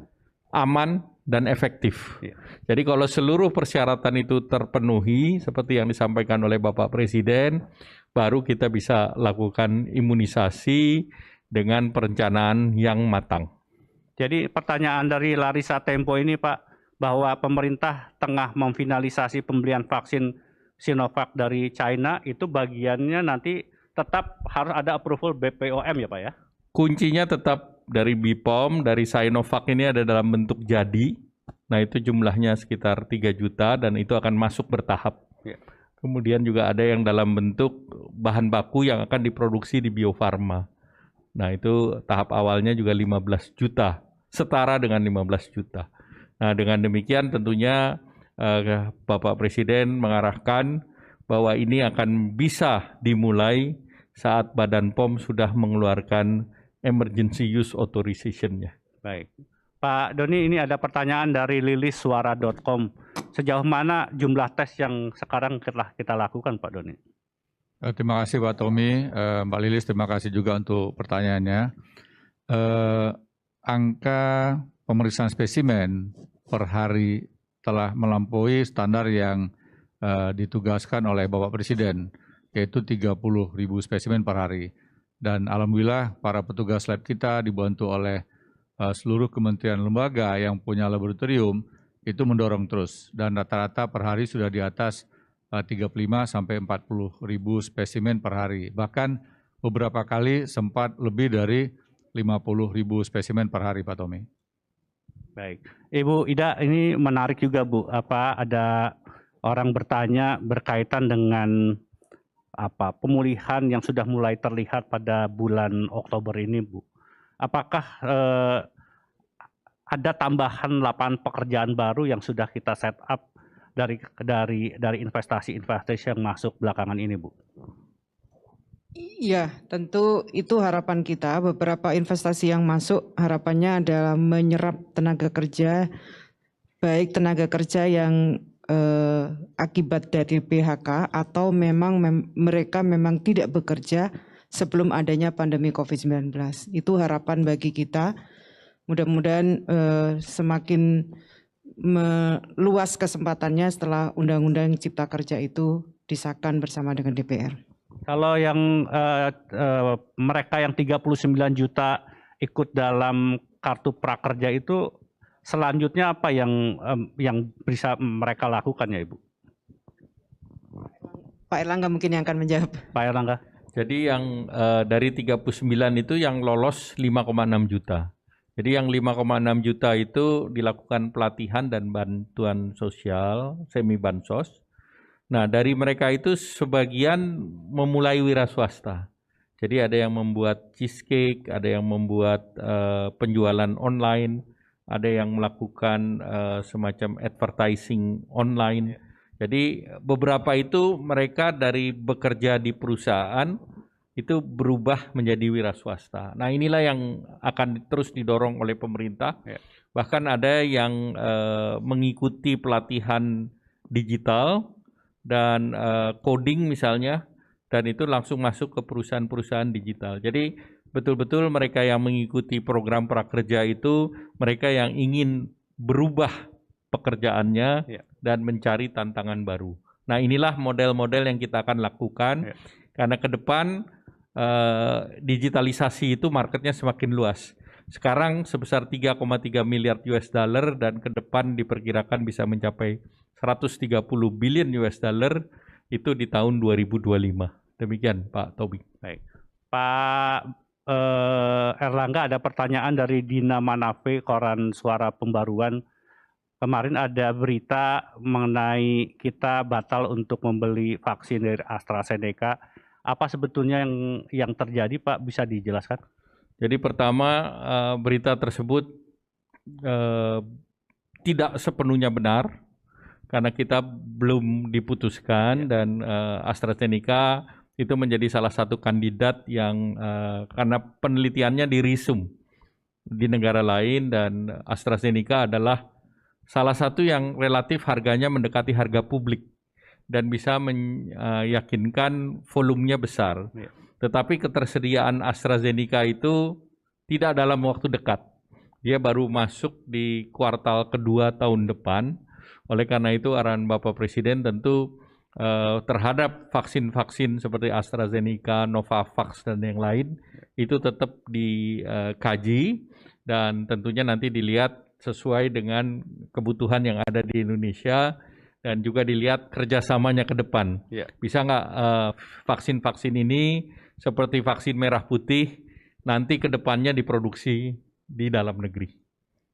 aman, dan efektif. Jadi kalau seluruh persyaratan itu terpenuhi seperti yang disampaikan oleh Bapak Presiden, baru kita bisa lakukan imunisasi dengan perencanaan yang matang. Jadi pertanyaan dari Larissa Tempo ini Pak, bahwa pemerintah tengah memfinalisasi pembelian vaksin Sinovac dari China, itu bagiannya nanti tetap harus ada approval BPOM ya Pak ya? Kuncinya tetap dari BPOM, dari Sinovac ini ada dalam bentuk jadi. Nah itu jumlahnya sekitar 3 juta dan itu akan masuk bertahap. Ya. Kemudian juga ada yang dalam bentuk bahan baku yang akan diproduksi di Bio Farma. Nah itu tahap awalnya juga 15 juta, setara dengan 15 juta. Nah dengan demikian tentunya Bapak Presiden mengarahkan bahwa ini akan bisa dimulai saat Badan POM sudah mengeluarkan emergency use authorization-nya. Baik. Pak Doni, ini ada pertanyaan dari lilissuara.com. Sejauh mana jumlah tes yang sekarang telah kita lakukan Pak Doni? Terima kasih Pak Tommy, Mbak Lilis terima kasih juga untuk pertanyaannya. Angka pemeriksaan spesimen per hari telah melampaui standar yang ditugaskan oleh Bapak Presiden, yaitu 30.000 spesimen per hari. Dan alhamdulillah para petugas lab kita dibantu oleh seluruh kementerian lembaga yang punya laboratorium itu mendorong terus. Dan rata-rata per hari sudah di atas 35 sampai 40.000 spesimen per hari. Bahkan beberapa kali sempat lebih dari 50.000 spesimen per hari, Pak Tommy. Baik, Ibu Ida, ini menarik juga Bu. Ada orang bertanya berkaitan dengan pemulihan yang sudah mulai terlihat pada bulan Oktober ini, Bu. Apakah ada tambahan lapangan pekerjaan baru yang sudah kita set up dari investasi-investasi yang masuk belakangan ini, Bu? Iya, tentu itu harapan kita. Beberapa investasi yang masuk harapannya adalah menyerap tenaga kerja, baik tenaga kerja yang akibat dari PHK atau memang mereka memang tidak bekerja sebelum adanya pandemi COVID-19. Itu harapan bagi kita. Mudah-mudahan semakin meluas kesempatannya setelah Undang-Undang Cipta Kerja itu disahkan bersama dengan DPR. Kalau yang mereka yang 39 juta ikut dalam kartu prakerja itu selanjutnya apa yang bisa mereka lakukan ya Ibu? Pak Erlangga mungkin yang akan menjawab. Pak Erlangga. Jadi yang dari 39 itu yang lolos 5,6 juta. Jadi yang 5,6 juta itu dilakukan pelatihan dan bantuan sosial, semi bansos. Nah dari mereka itu sebagian memulai wira swasta. Jadi ada yang membuat cheesecake, ada yang membuat penjualan online, ada yang melakukan semacam advertising online. Jadi beberapa itu mereka dari bekerja di perusahaan itu berubah menjadi wira swasta. Nah inilah yang akan terus didorong oleh pemerintah. Ya. Bahkan ada yang mengikuti pelatihan digital dan coding misalnya, dan itu langsung masuk ke perusahaan-perusahaan digital. Jadi betul-betul mereka yang mengikuti program prakerja itu mereka yang ingin berubah pekerjaannya dan mencari tantangan baru. Nah, inilah model-model yang kita akan lakukan karena ke depan digitalisasi itu marketnya semakin luas. Sekarang sebesar 3,3 miliar US dollar dan ke depan diperkirakan bisa mencapai 130 billion US dollar itu di tahun 2025. Demikian Pak Tobi. Baik. Pak Erlangga, ada pertanyaan dari Dina Manafe, Koran Suara Pembaruan. Kemarin ada berita mengenai kita batal untuk membeli vaksin dari AstraZeneca. Apa sebetulnya yang terjadi, Pak? Bisa dijelaskan? Jadi pertama, berita tersebut tidak sepenuhnya benar karena kita belum diputuskan dan AstraZeneca itu menjadi salah satu kandidat yang karena penelitiannya dirisum di negara lain dan AstraZeneca adalah salah satu yang relatif harganya mendekati harga publik dan bisa meyakinkan volumenya besar. Tetapi ketersediaan AstraZeneca itu tidak dalam waktu dekat. Dia baru masuk di kuartal kedua tahun depan. Oleh karena itu arahan Bapak Presiden tentu terhadap vaksin-vaksin seperti AstraZeneca, Novavax, dan yang lain itu tetap dikaji dan tentunya nanti dilihat sesuai dengan kebutuhan yang ada di Indonesia dan juga dilihat kerjasamanya ke depan. Bisa nggak vaksin-vaksin ini seperti vaksin merah putih nanti ke depannya diproduksi di dalam negeri.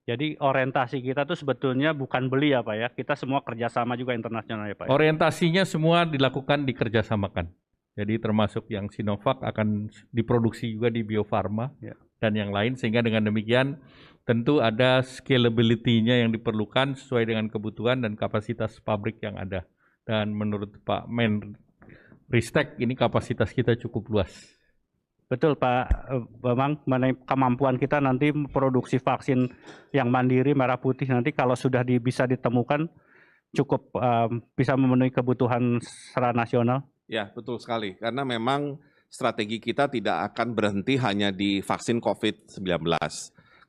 Jadi orientasi kita tuh sebetulnya bukan beli ya Pak ya, kita semua kerjasama juga internasional ya Pak. Orientasinya semua dilakukan dikerjasamakan. Jadi termasuk yang Sinovac akan diproduksi juga di Bio Farma dan yang lain, sehingga dengan demikian tentu ada scalability-nya yang diperlukan sesuai dengan kebutuhan dan kapasitas pabrik yang ada. Dan menurut Pak Menristek ini kapasitas kita cukup luas. Betul Pak Bambang, mengenai kemampuan kita nanti produksi vaksin yang mandiri merah putih nanti kalau sudah bisa ditemukan cukup bisa memenuhi kebutuhan secara nasional. Ya, betul sekali. Karena memang strategi kita tidak akan berhenti hanya di vaksin COVID-19.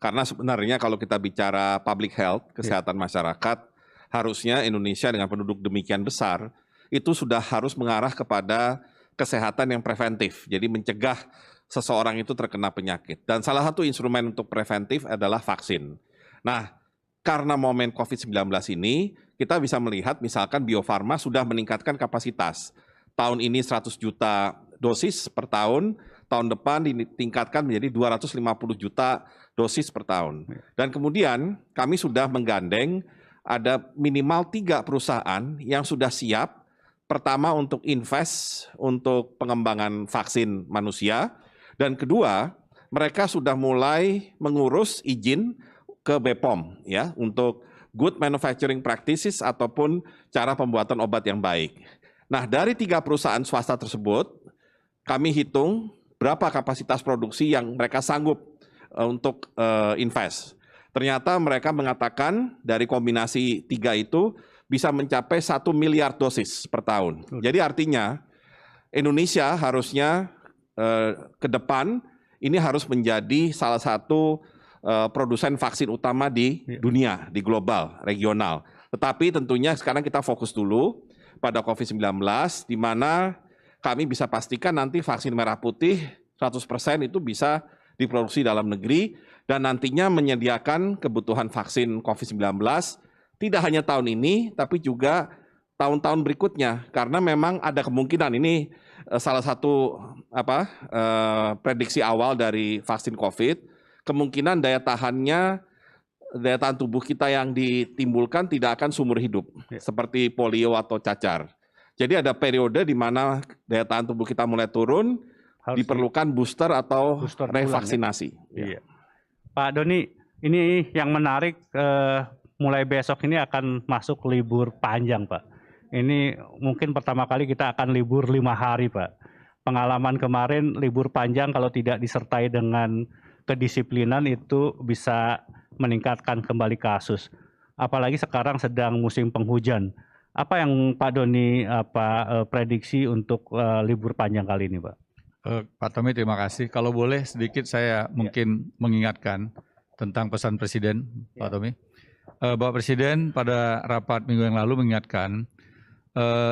Karena sebenarnya kalau kita bicara public health, kesehatan masyarakat, harusnya Indonesia dengan penduduk demikian besar, itu sudah harus mengarah kepada kesehatan yang preventif. Jadi mencegah seseorang itu terkena penyakit. Dan salah satu instrumen untuk preventif adalah vaksin. Nah, karena momen COVID-19 ini, kita bisa melihat misalkan Bio Farma sudah meningkatkan kapasitas. Tahun ini 100 juta dosis per tahun, tahun depan ditingkatkan menjadi 250 juta dosis per tahun. Dan kemudian kami sudah menggandeng ada minimal 3 perusahaan yang sudah siap. Pertama untuk invest untuk pengembangan vaksin manusia. Dan kedua, mereka sudah mulai mengurus izin ke BPOM ya untuk good manufacturing practices ataupun cara pembuatan obat yang baik. Nah, dari 3 perusahaan swasta tersebut, kami hitung berapa kapasitas produksi yang mereka sanggup untuk invest. Ternyata mereka mengatakan dari kombinasi 3 itu bisa mencapai 1 miliar dosis per tahun. Jadi artinya Indonesia harusnya ke depan ini harus menjadi salah satu produsen vaksin utama di dunia, di global, regional. Tetapi tentunya sekarang kita fokus dulu pada COVID-19, di mana kami bisa pastikan nanti vaksin merah putih 100% itu bisa diproduksi dalam negeri dan nantinya menyediakan kebutuhan vaksin COVID-19 tidak hanya tahun ini, tapi juga tahun-tahun berikutnya. Karena memang ada kemungkinan ini salah satu prediksi awal dari vaksin COVID, kemungkinan daya tahan tubuh kita yang ditimbulkan tidak akan seumur hidup, seperti polio atau cacar. Jadi ada periode di mana daya tahan tubuh kita mulai turun, diperlukan booster atau revaksinasi. Iya. Pak Doni, ini yang menarik, mulai besok ini akan masuk libur panjang Pak. Ini mungkin pertama kali kita akan libur 5 hari Pak. Pengalaman kemarin libur panjang kalau tidak disertai dengan kedisiplinan itu bisa meningkatkan kembali kasus. Apalagi sekarang sedang musim penghujan. Apa yang Pak Doni prediksi untuk libur panjang kali ini Pak? Pak Tommy, terima kasih. Kalau boleh sedikit saya mungkin mengingatkan tentang pesan Presiden, Pak Tommy. Bapak Presiden pada rapat minggu yang lalu mengingatkan,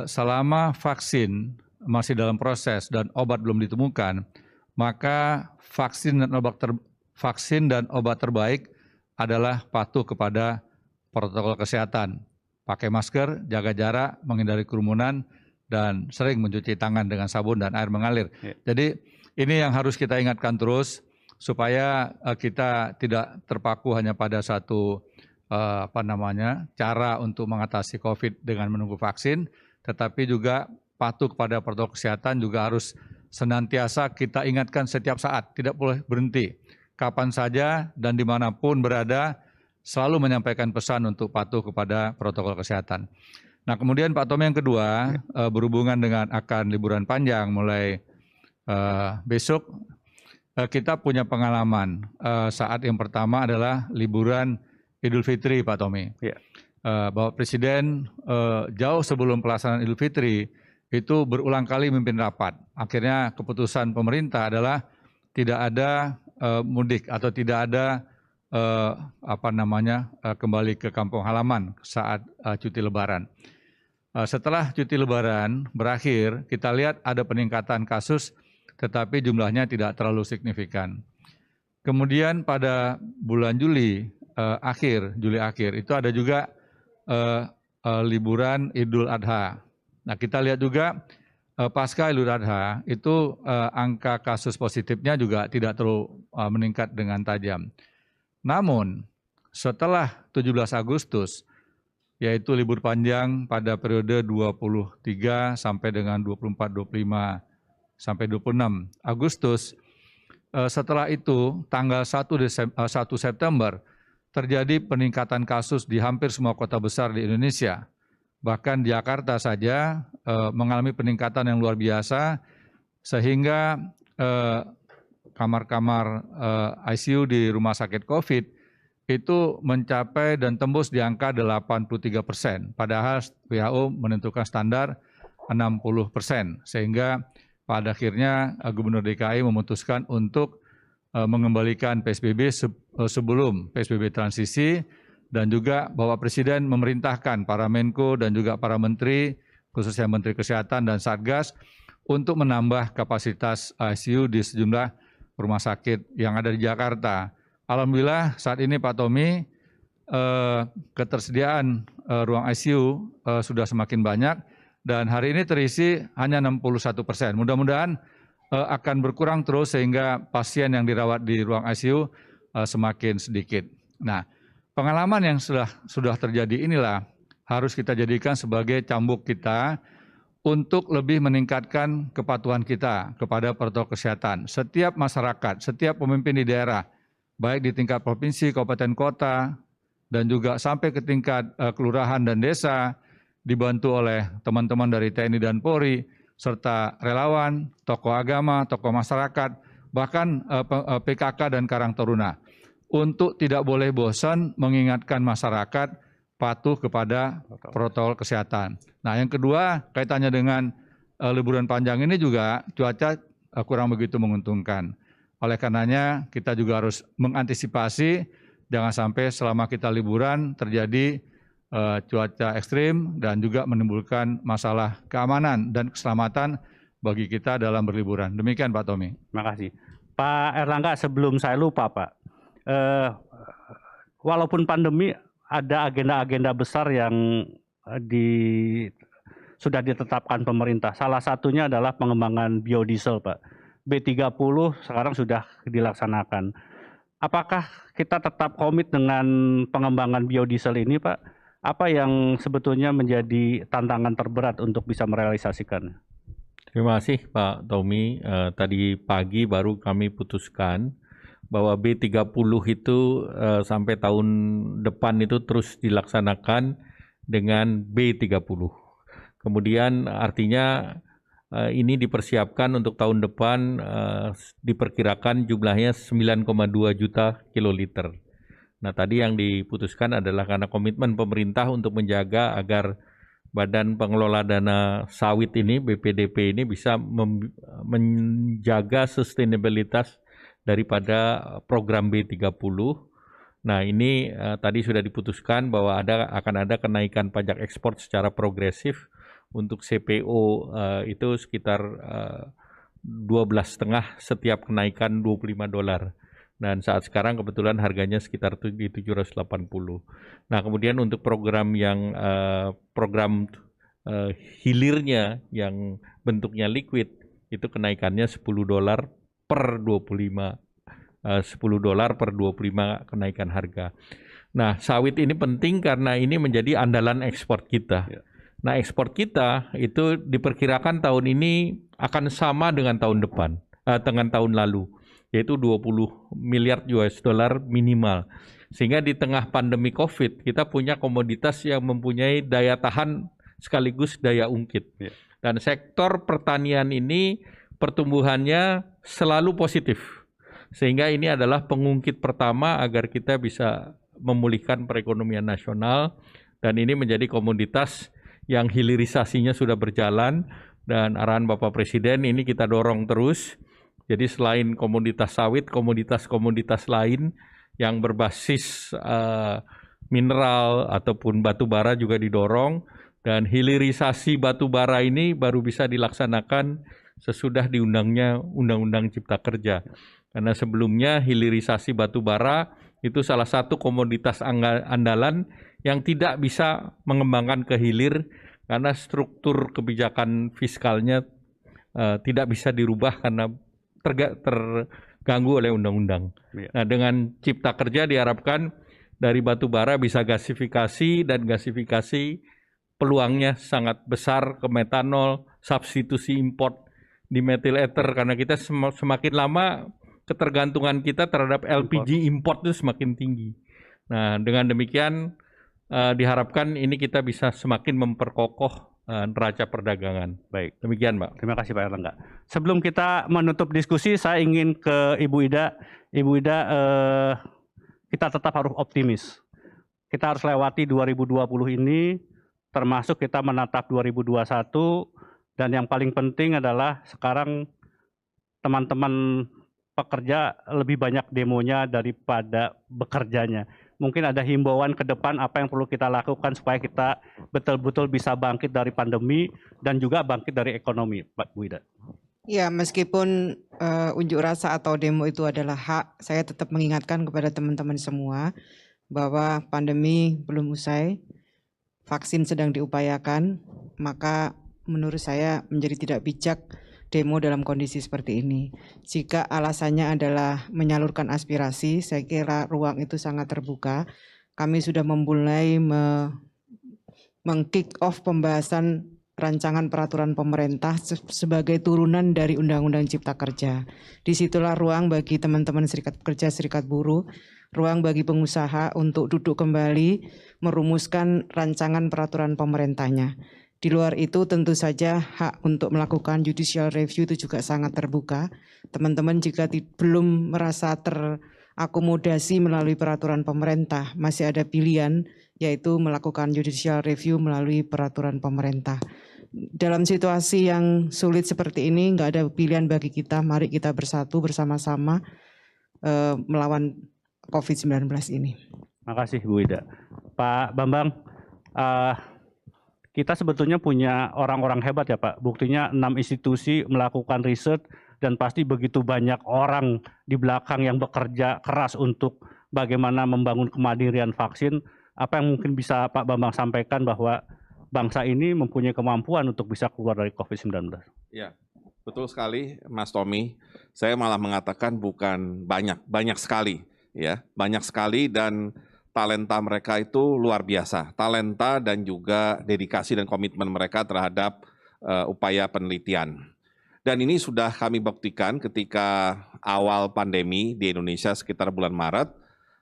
selama vaksin masih dalam proses dan obat belum ditemukan, maka vaksin dan obat terbaik adalah patuh kepada protokol kesehatan. Pakai masker, jaga jarak, menghindari kerumunan, dan sering mencuci tangan dengan sabun dan air mengalir. Jadi ini yang harus kita ingatkan terus supaya kita tidak terpaku hanya pada satu cara untuk mengatasi COVID dengan menunggu vaksin, tetapi juga patuh kepada protokol kesehatan juga harus senantiasa kita ingatkan setiap saat, tidak boleh berhenti. Kapan saja dan dimanapun berada, selalu menyampaikan pesan untuk patuh kepada protokol kesehatan. Nah, kemudian Pak Tommy yang kedua, berhubungan dengan akan liburan panjang mulai besok, kita punya pengalaman. Saat yang pertama adalah liburan Idul Fitri, Pak Tommy. Bapak Presiden jauh sebelum pelaksanaan Idul Fitri itu berulang kali memimpin rapat. Akhirnya keputusan pemerintah adalah tidak ada mudik atau tidak ada kembali ke kampung halaman saat cuti Lebaran. Setelah cuti Lebaran berakhir, kita lihat ada peningkatan kasus, tetapi jumlahnya tidak terlalu signifikan. Kemudian pada bulan Juli akhir itu ada juga liburan Idul Adha. Nah, kita lihat juga pasca Idul Adha itu angka kasus positifnya juga tidak terlalu meningkat dengan tajam. Namun setelah 17 Agustus, yaitu libur panjang pada periode 23 sampai dengan 24, 25 sampai 26 Agustus, setelah itu tanggal 1 September terjadi peningkatan kasus di hampir semua kota besar di Indonesia. Bahkan di Jakarta saja mengalami peningkatan yang luar biasa, sehingga kamar-kamar ICU di rumah sakit COVID itu mencapai dan tembus di angka 83%, padahal WHO menentukan standar 60%, sehingga pada akhirnya Gubernur DKI memutuskan untuk mengembalikan PSBB sebelum PSBB transisi, dan juga Bapak Presiden memerintahkan para Menko dan juga para Menteri, khususnya Menteri Kesehatan dan Satgas, untuk menambah kapasitas ICU di sejumlah rumah sakit yang ada di Jakarta. Alhamdulillah saat ini Pak Tommy, ketersediaan ruang ICU sudah semakin banyak dan hari ini terisi hanya 61%. Mudah-mudahan akan berkurang terus sehingga pasien yang dirawat di ruang ICU semakin sedikit. Nah, pengalaman yang sudah terjadi inilah harus kita jadikan sebagai cambuk kita untuk lebih meningkatkan kepatuhan kita kepada protokol kesehatan. Setiap masyarakat, setiap pemimpin di daerah, baik di tingkat provinsi, kabupaten, kota, dan juga sampai ke tingkat kelurahan dan desa, dibantu oleh teman-teman dari TNI dan Polri, serta relawan, tokoh agama, tokoh masyarakat, bahkan PKK dan Karang Taruna, untuk tidak boleh bosan mengingatkan masyarakat patuh kepada protokol kesehatan. Nah, yang kedua, kaitannya dengan liburan panjang ini juga cuaca kurang begitu menguntungkan. Oleh karenanya kita juga harus mengantisipasi jangan sampai selama kita liburan terjadi cuaca ekstrim dan juga menimbulkan masalah keamanan dan keselamatan bagi kita dalam berliburan. Demikian Pak Tommy. Terima kasih. Pak Erlangga, sebelum saya lupa Pak, walaupun pandemi ada agenda-agenda besar yang sudah ditetapkan pemerintah. Salah satunya adalah pengembangan biodiesel Pak. B30 sekarang sudah dilaksanakan. Apakah kita tetap komit dengan pengembangan biodiesel ini, Pak? Apa yang sebetulnya menjadi tantangan terberat untuk bisa merealisasikan? Terima kasih Pak Tommy. Tadi pagi baru kami putuskan bahwa B30 itu sampai tahun depan itu terus dilaksanakan dengan B30. Kemudian artinya ini dipersiapkan untuk tahun depan diperkirakan jumlahnya 9,2 juta kiloliter. Nah, tadi yang diputuskan adalah karena komitmen pemerintah untuk menjaga agar Badan Pengelola Dana Sawit ini, BPDP ini bisa menjaga sustainabilitas daripada program B30. Nah ini tadi sudah diputuskan bahwa akan ada kenaikan pajak ekspor secara progresif untuk CPO itu sekitar 12,5 setiap kenaikan $25. Dan saat sekarang kebetulan harganya sekitar di 780. Nah kemudian untuk program yang hilirnya yang bentuknya liquid itu kenaikannya $10 per 25. $10 per 25 kenaikan harga. Nah sawit ini penting karena ini menjadi andalan ekspor kita. Nah ekspor kita itu diperkirakan tahun ini akan sama dengan tahun depan, dengan tahun lalu, yaitu 20 miliar US dollar minimal. Sehingga di tengah pandemi COVID, kita punya komoditas yang mempunyai daya tahan sekaligus daya ungkit. Dan sektor pertanian ini pertumbuhannya selalu positif. Sehingga ini adalah pengungkit pertama agar kita bisa memulihkan perekonomian nasional. Dan ini menjadi komoditas yang hilirisasinya sudah berjalan. Dan arahan Bapak Presiden ini kita dorong terus. Jadi selain komoditas sawit, komoditas-komoditas lain yang berbasis mineral ataupun batu bara juga didorong. Dan hilirisasi batu bara ini baru bisa dilaksanakan sesudah diundangnya Undang-Undang Cipta Kerja. Karena sebelumnya hilirisasi batu bara itu salah satu komoditas andalan yang tidak bisa mengembangkan ke hilir karena struktur kebijakan fiskalnya tidak bisa dirubah karena terganggu oleh undang-undang. Nah, dengan Cipta Kerja diharapkan dari batu bara bisa gasifikasi dan gasifikasi peluangnya sangat besar ke metanol, substitusi import di methyl ether karena kita semakin lama ketergantungan kita terhadap LPG import itu semakin tinggi. Nah, dengan demikian diharapkan ini kita bisa semakin memperkokoh neraca perdagangan. Baik. Demikian, Pak. Terima kasih Pak Erlangga. Sebelum kita menutup diskusi, saya ingin ke Ibu Ida. Ibu Ida, kita tetap harus optimis. Kita harus lewati 2020 ini, termasuk kita menatap 2021, dan yang paling penting adalah sekarang teman-teman pekerja lebih banyak demonya daripada bekerjanya. Mungkin ada himbauan ke depan apa yang perlu kita lakukan supaya kita betul-betul bisa bangkit dari pandemi dan juga bangkit dari ekonomi, Pak Bu Ida. Ya, meskipun unjuk rasa atau demo itu adalah hak, saya tetap mengingatkan kepada teman-teman semua bahwa pandemi belum usai, vaksin sedang diupayakan, maka menurut saya menjadi tidak bijak demo dalam kondisi seperti ini. Jika alasannya adalah menyalurkan aspirasi, saya kira ruang itu sangat terbuka. Kami sudah memulai meng-kick off pembahasan rancangan peraturan pemerintah sebagai turunan dari Undang-Undang Cipta Kerja. Disitulah ruang bagi teman-teman serikat pekerja, serikat buruh, ruang bagi pengusaha untuk duduk kembali merumuskan rancangan peraturan pemerintahnya. Di luar itu tentu saja hak untuk melakukan judicial review itu juga sangat terbuka. Teman-teman jika belum merasa terakomodasi melalui peraturan pemerintah, masih ada pilihan yaitu melakukan judicial review melalui peraturan pemerintah. Dalam situasi yang sulit seperti ini, nggak ada pilihan bagi kita, mari kita bersatu bersama-sama melawan COVID-19 ini. Terima kasih Bu Ida. Pak Bambang, kita sebetulnya punya orang-orang hebat ya Pak. Buktinya 6 institusi melakukan riset dan pasti begitu banyak orang di belakang yang bekerja keras untuk bagaimana membangun kemandirian vaksin. Apa yang mungkin bisa Pak Bambang sampaikan bahwa bangsa ini mempunyai kemampuan untuk bisa keluar dari COVID-19? Ya, betul sekali Mas Tommy. Saya malah mengatakan bukan banyak, banyak sekali. Ya, banyak sekali dan talenta mereka itu luar biasa. Talenta dan juga dedikasi dan komitmen mereka terhadap upaya penelitian. Dan ini sudah kami buktikan ketika awal pandemi di Indonesia sekitar bulan Maret,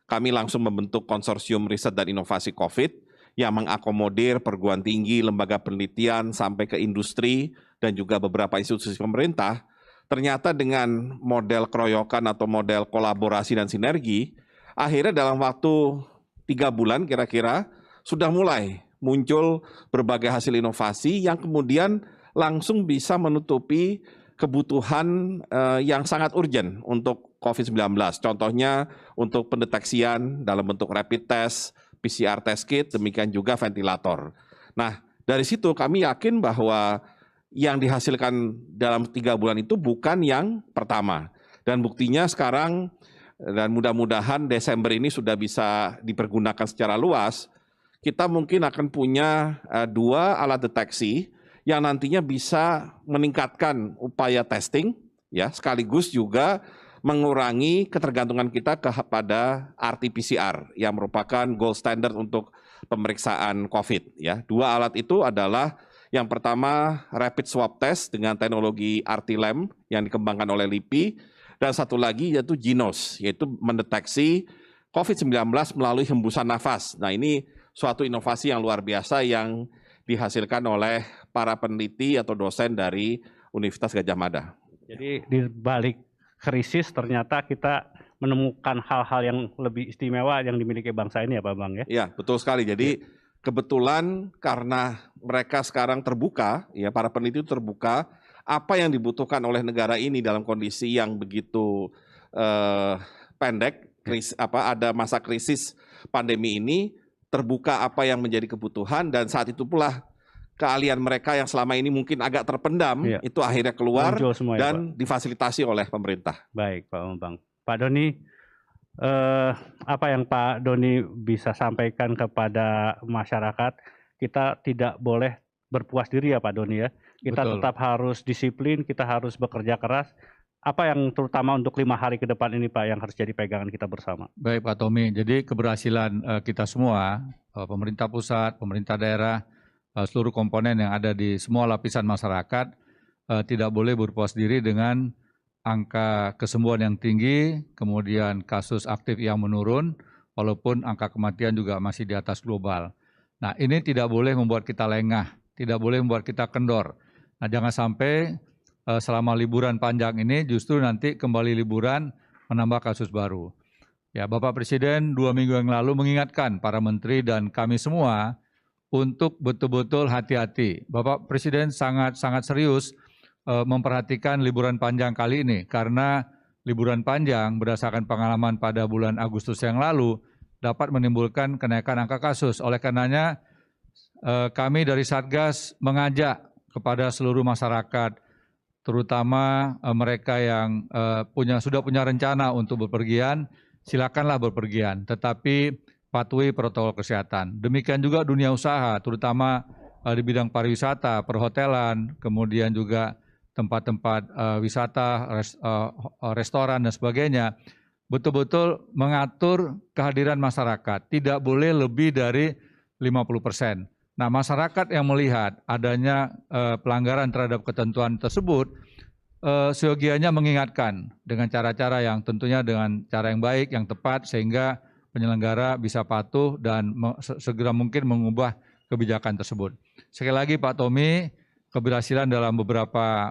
kami langsung membentuk konsorsium riset dan inovasi COVID yang mengakomodir perguruan tinggi, lembaga penelitian, sampai ke industri dan juga beberapa institusi pemerintah. Ternyata dengan model keroyokan atau model kolaborasi dan sinergi, akhirnya dalam waktu 3 bulan kira-kira sudah mulai muncul berbagai hasil inovasi yang kemudian langsung bisa menutupi kebutuhan yang sangat urgent untuk COVID-19. Contohnya untuk pendeteksian dalam bentuk rapid test, PCR test kit, demikian juga ventilator. Nah, dari situ kami yakin bahwa yang dihasilkan dalam 3 bulan itu bukan yang pertama. Dan buktinya sekarang, dan mudah-mudahan Desember ini sudah bisa dipergunakan secara luas, kita mungkin akan punya 2 alat deteksi yang nantinya bisa meningkatkan upaya testing, ya, sekaligus juga mengurangi ketergantungan kita kepada RT-PCR yang merupakan gold standard untuk pemeriksaan COVID. Ya, 2 alat itu adalah yang pertama rapid swab test dengan teknologi RT-LAMP yang dikembangkan oleh LIPI, dan satu lagi yaitu Ginos, yaitu mendeteksi COVID-19 melalui hembusan nafas. Nah, ini suatu inovasi yang luar biasa yang dihasilkan oleh para peneliti atau dosen dari Universitas Gadjah Mada. Jadi di balik krisis ternyata kita menemukan hal-hal yang lebih istimewa yang dimiliki bangsa ini ya Pak Bang ya? Ya, betul sekali. Jadi kebetulan karena mereka sekarang terbuka, ya para peneliti itu terbuka, apa yang dibutuhkan oleh negara ini dalam kondisi yang begitu pendek, ada masa krisis pandemi ini, terbuka apa yang menjadi kebutuhan, dan saat itu pula keahlian mereka yang selama ini mungkin agak terpendam, itu akhirnya keluar semua, dan difasilitasi oleh pemerintah. Baik Pak Bambang. Pak Doni, apa yang Pak Doni bisa sampaikan kepada masyarakat? Kita tidak boleh berpuas diri ya Pak Doni ya. Kita Betul. tetap harus disiplin, kita harus bekerja keras. Apa yang terutama untuk 5 hari ke depan ini Pak yang harus jadi pegangan kita bersama? Baik Pak Tommy, jadi keberhasilan kita semua, pemerintah pusat, pemerintah daerah, seluruh komponen yang ada di semua lapisan masyarakat tidak boleh berpuas diri dengan angka kesembuhan yang tinggi, kemudian kasus aktif yang menurun, walaupun angka kematian juga masih di atas global. Nah, ini tidak boleh membuat kita lengah, tidak boleh membuat kita kendor. Nah, jangan sampai selama liburan panjang ini justru nanti kembali liburan menambah kasus baru. Ya, Bapak Presiden 2 minggu yang lalu mengingatkan para menteri dan kami semua untuk betul-betul hati-hati. Bapak Presiden sangat serius memperhatikan liburan panjang kali ini karena liburan panjang berdasarkan pengalaman pada bulan Agustus yang lalu dapat menimbulkan kenaikan angka kasus. Oleh karenanya kami dari Satgas mengajak kepada seluruh masyarakat, terutama mereka yang sudah punya rencana untuk bepergian, silakanlah bepergian, tetapi patuhi protokol kesehatan. Demikian juga dunia usaha, terutama di bidang pariwisata, perhotelan, kemudian juga tempat-tempat wisata, restoran dan sebagainya, betul-betul mengatur kehadiran masyarakat. Tidak boleh lebih dari 50%. Nah, masyarakat yang melihat adanya pelanggaran terhadap ketentuan tersebut, seyogianya mengingatkan dengan cara-cara yang tentunya dengan cara yang baik, yang tepat, sehingga penyelenggara bisa patuh dan segera mungkin mengubah kebijakan tersebut. Sekali lagi Pak Tommy, keberhasilan dalam beberapa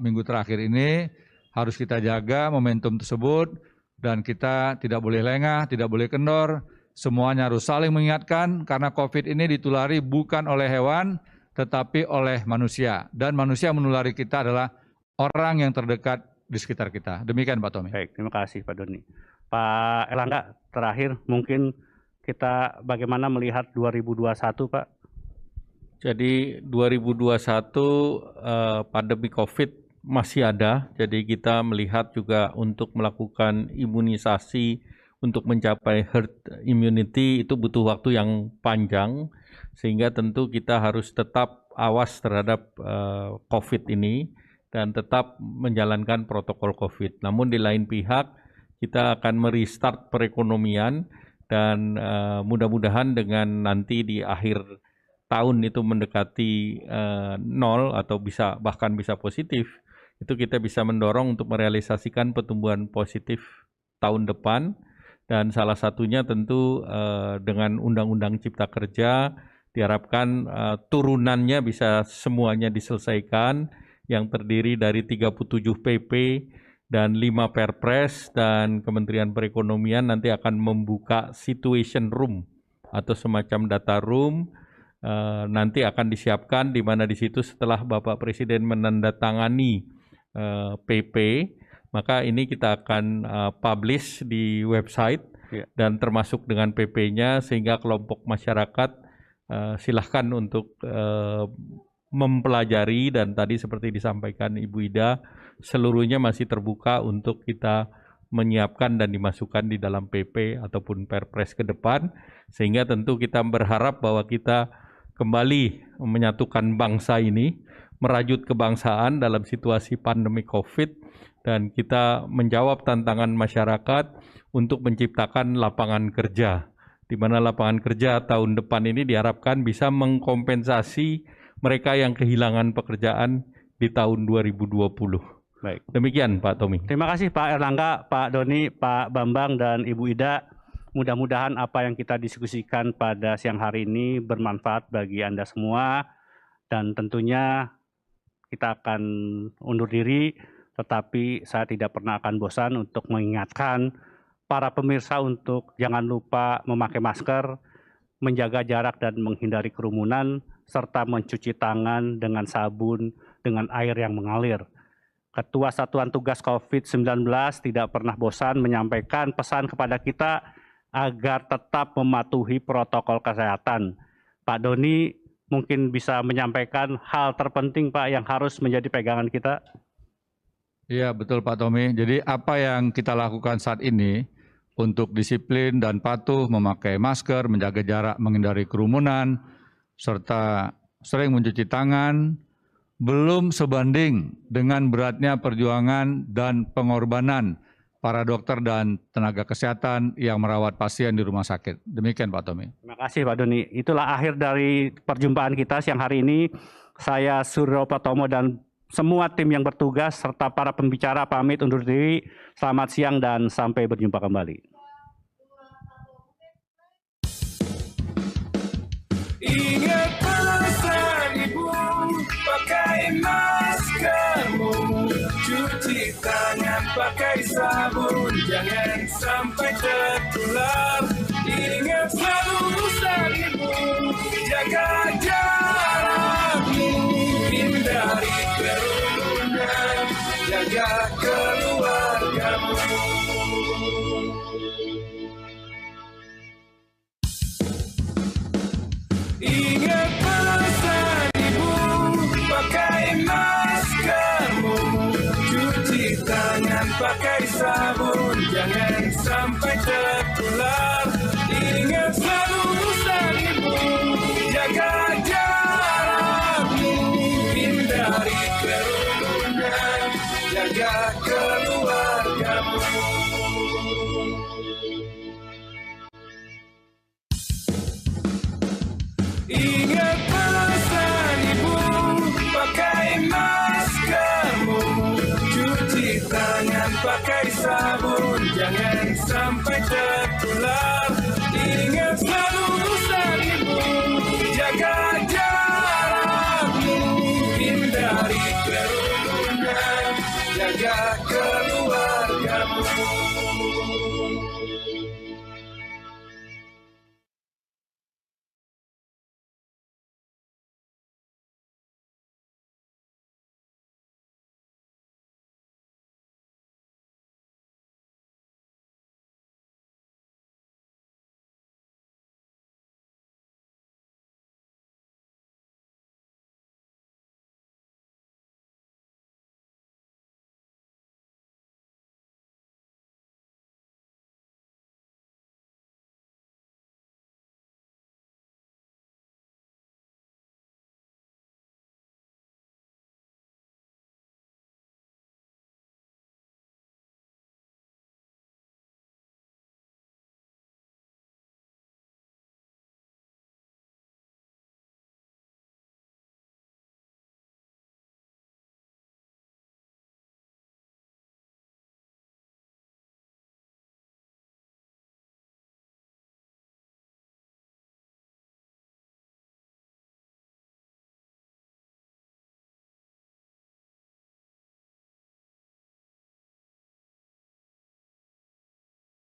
minggu terakhir ini harus kita jaga momentum tersebut, dan kita tidak boleh lengah, tidak boleh kendor. Semuanya harus saling mengingatkan karena COVID ini ditulari bukan oleh hewan, tetapi oleh manusia. Dan manusia menulari kita adalah orang yang terdekat di sekitar kita. Demikian Pak Tommy. Baik, terima kasih Pak Doni. Pak Erlangga, terakhir mungkin kita bagaimana melihat 2021 Pak? Jadi 2021 pandemi COVID masih ada, jadi kita melihat juga untuk melakukan imunisasi untuk mencapai herd immunity itu butuh waktu yang panjang, sehingga tentu kita harus tetap awas terhadap COVID ini dan tetap menjalankan protokol COVID. Namun di lain pihak kita akan merestart perekonomian dan mudah-mudahan dengan nanti di akhir tahun itu mendekati 0 atau bahkan bisa positif, itu kita bisa mendorong untuk merealisasikan pertumbuhan positif tahun depan. Dan salah satunya tentu dengan Undang-Undang Cipta Kerja diharapkan turunannya bisa semuanya diselesaikan, yang terdiri dari 37 PP dan 5 Perpres, dan Kementerian Perekonomian nanti akan membuka situation room atau semacam data room nanti akan disiapkan, di mana di situ setelah Bapak Presiden menandatangani PP, maka ini kita akan publish di website dan termasuk dengan PP-nya, sehingga kelompok masyarakat silahkan untuk mempelajari, dan tadi seperti disampaikan Ibu Ida, seluruhnya masih terbuka untuk kita menyiapkan dan dimasukkan di dalam PP ataupun Perpres ke depan, sehingga tentu kita berharap bahwa kita kembali menyatukan bangsa ini, merajut kebangsaan dalam situasi pandemi COVID, dan kita menjawab tantangan masyarakat untuk menciptakan lapangan kerja, di mana lapangan kerja tahun depan ini diharapkan bisa mengkompensasi mereka yang kehilangan pekerjaan di tahun 2020. Baik. Demikian Pak Tommy. Terima kasih Pak Erlangga, Pak Doni, Pak Bambang, dan Ibu Ida. Mudah-mudahan apa yang kita diskusikan pada siang hari ini bermanfaat bagi Anda semua, dan tentunya kita akan undur diri, tetapi saya tidak pernah akan bosan untuk mengingatkan para pemirsa untuk jangan lupa memakai masker, menjaga jarak dan menghindari kerumunan, serta mencuci tangan dengan sabun dengan air yang mengalir. Ketua Satuan Tugas COVID-19 tidak pernah bosan menyampaikan pesan kepada kita agar tetap mematuhi protokol kesehatan. Pak Doni mungkin bisa menyampaikan hal terpenting Pak yang harus menjadi pegangan kita. Iya betul Pak Tommy. Jadi apa yang kita lakukan saat ini untuk disiplin dan patuh memakai masker, menjaga jarak, menghindari kerumunan, serta sering mencuci tangan, belum sebanding dengan beratnya perjuangan dan pengorbanan para dokter dan tenaga kesehatan yang merawat pasien di rumah sakit. Demikian Pak Tommy. Terima kasih Pak Doni. Itulah akhir dari perjumpaan kita siang hari ini. Saya Suryo Pratomo dan semua tim yang bertugas serta para pembicara pamit undur diri. Selamat siang dan sampai berjumpa kembali. Ingat pesan ibu, pakai maskermu, cuci tangan pakai sabun, jangan sampai tertular. Ingat selalu pesan ibu, jaga jarakmu, hindari kerumunan, jaga keluargamu. Ingat pesan ibu, pakai maskermu, cuci tangan pakai sabun, jangan sampai tertular. Ingat selalu pesan ibu, jaga jarakmu, hindari kerumunan, jaga keluargamu. Ingat pesan ibu, pakai maskermu, cuci tangan pakai sabun, jangan sampai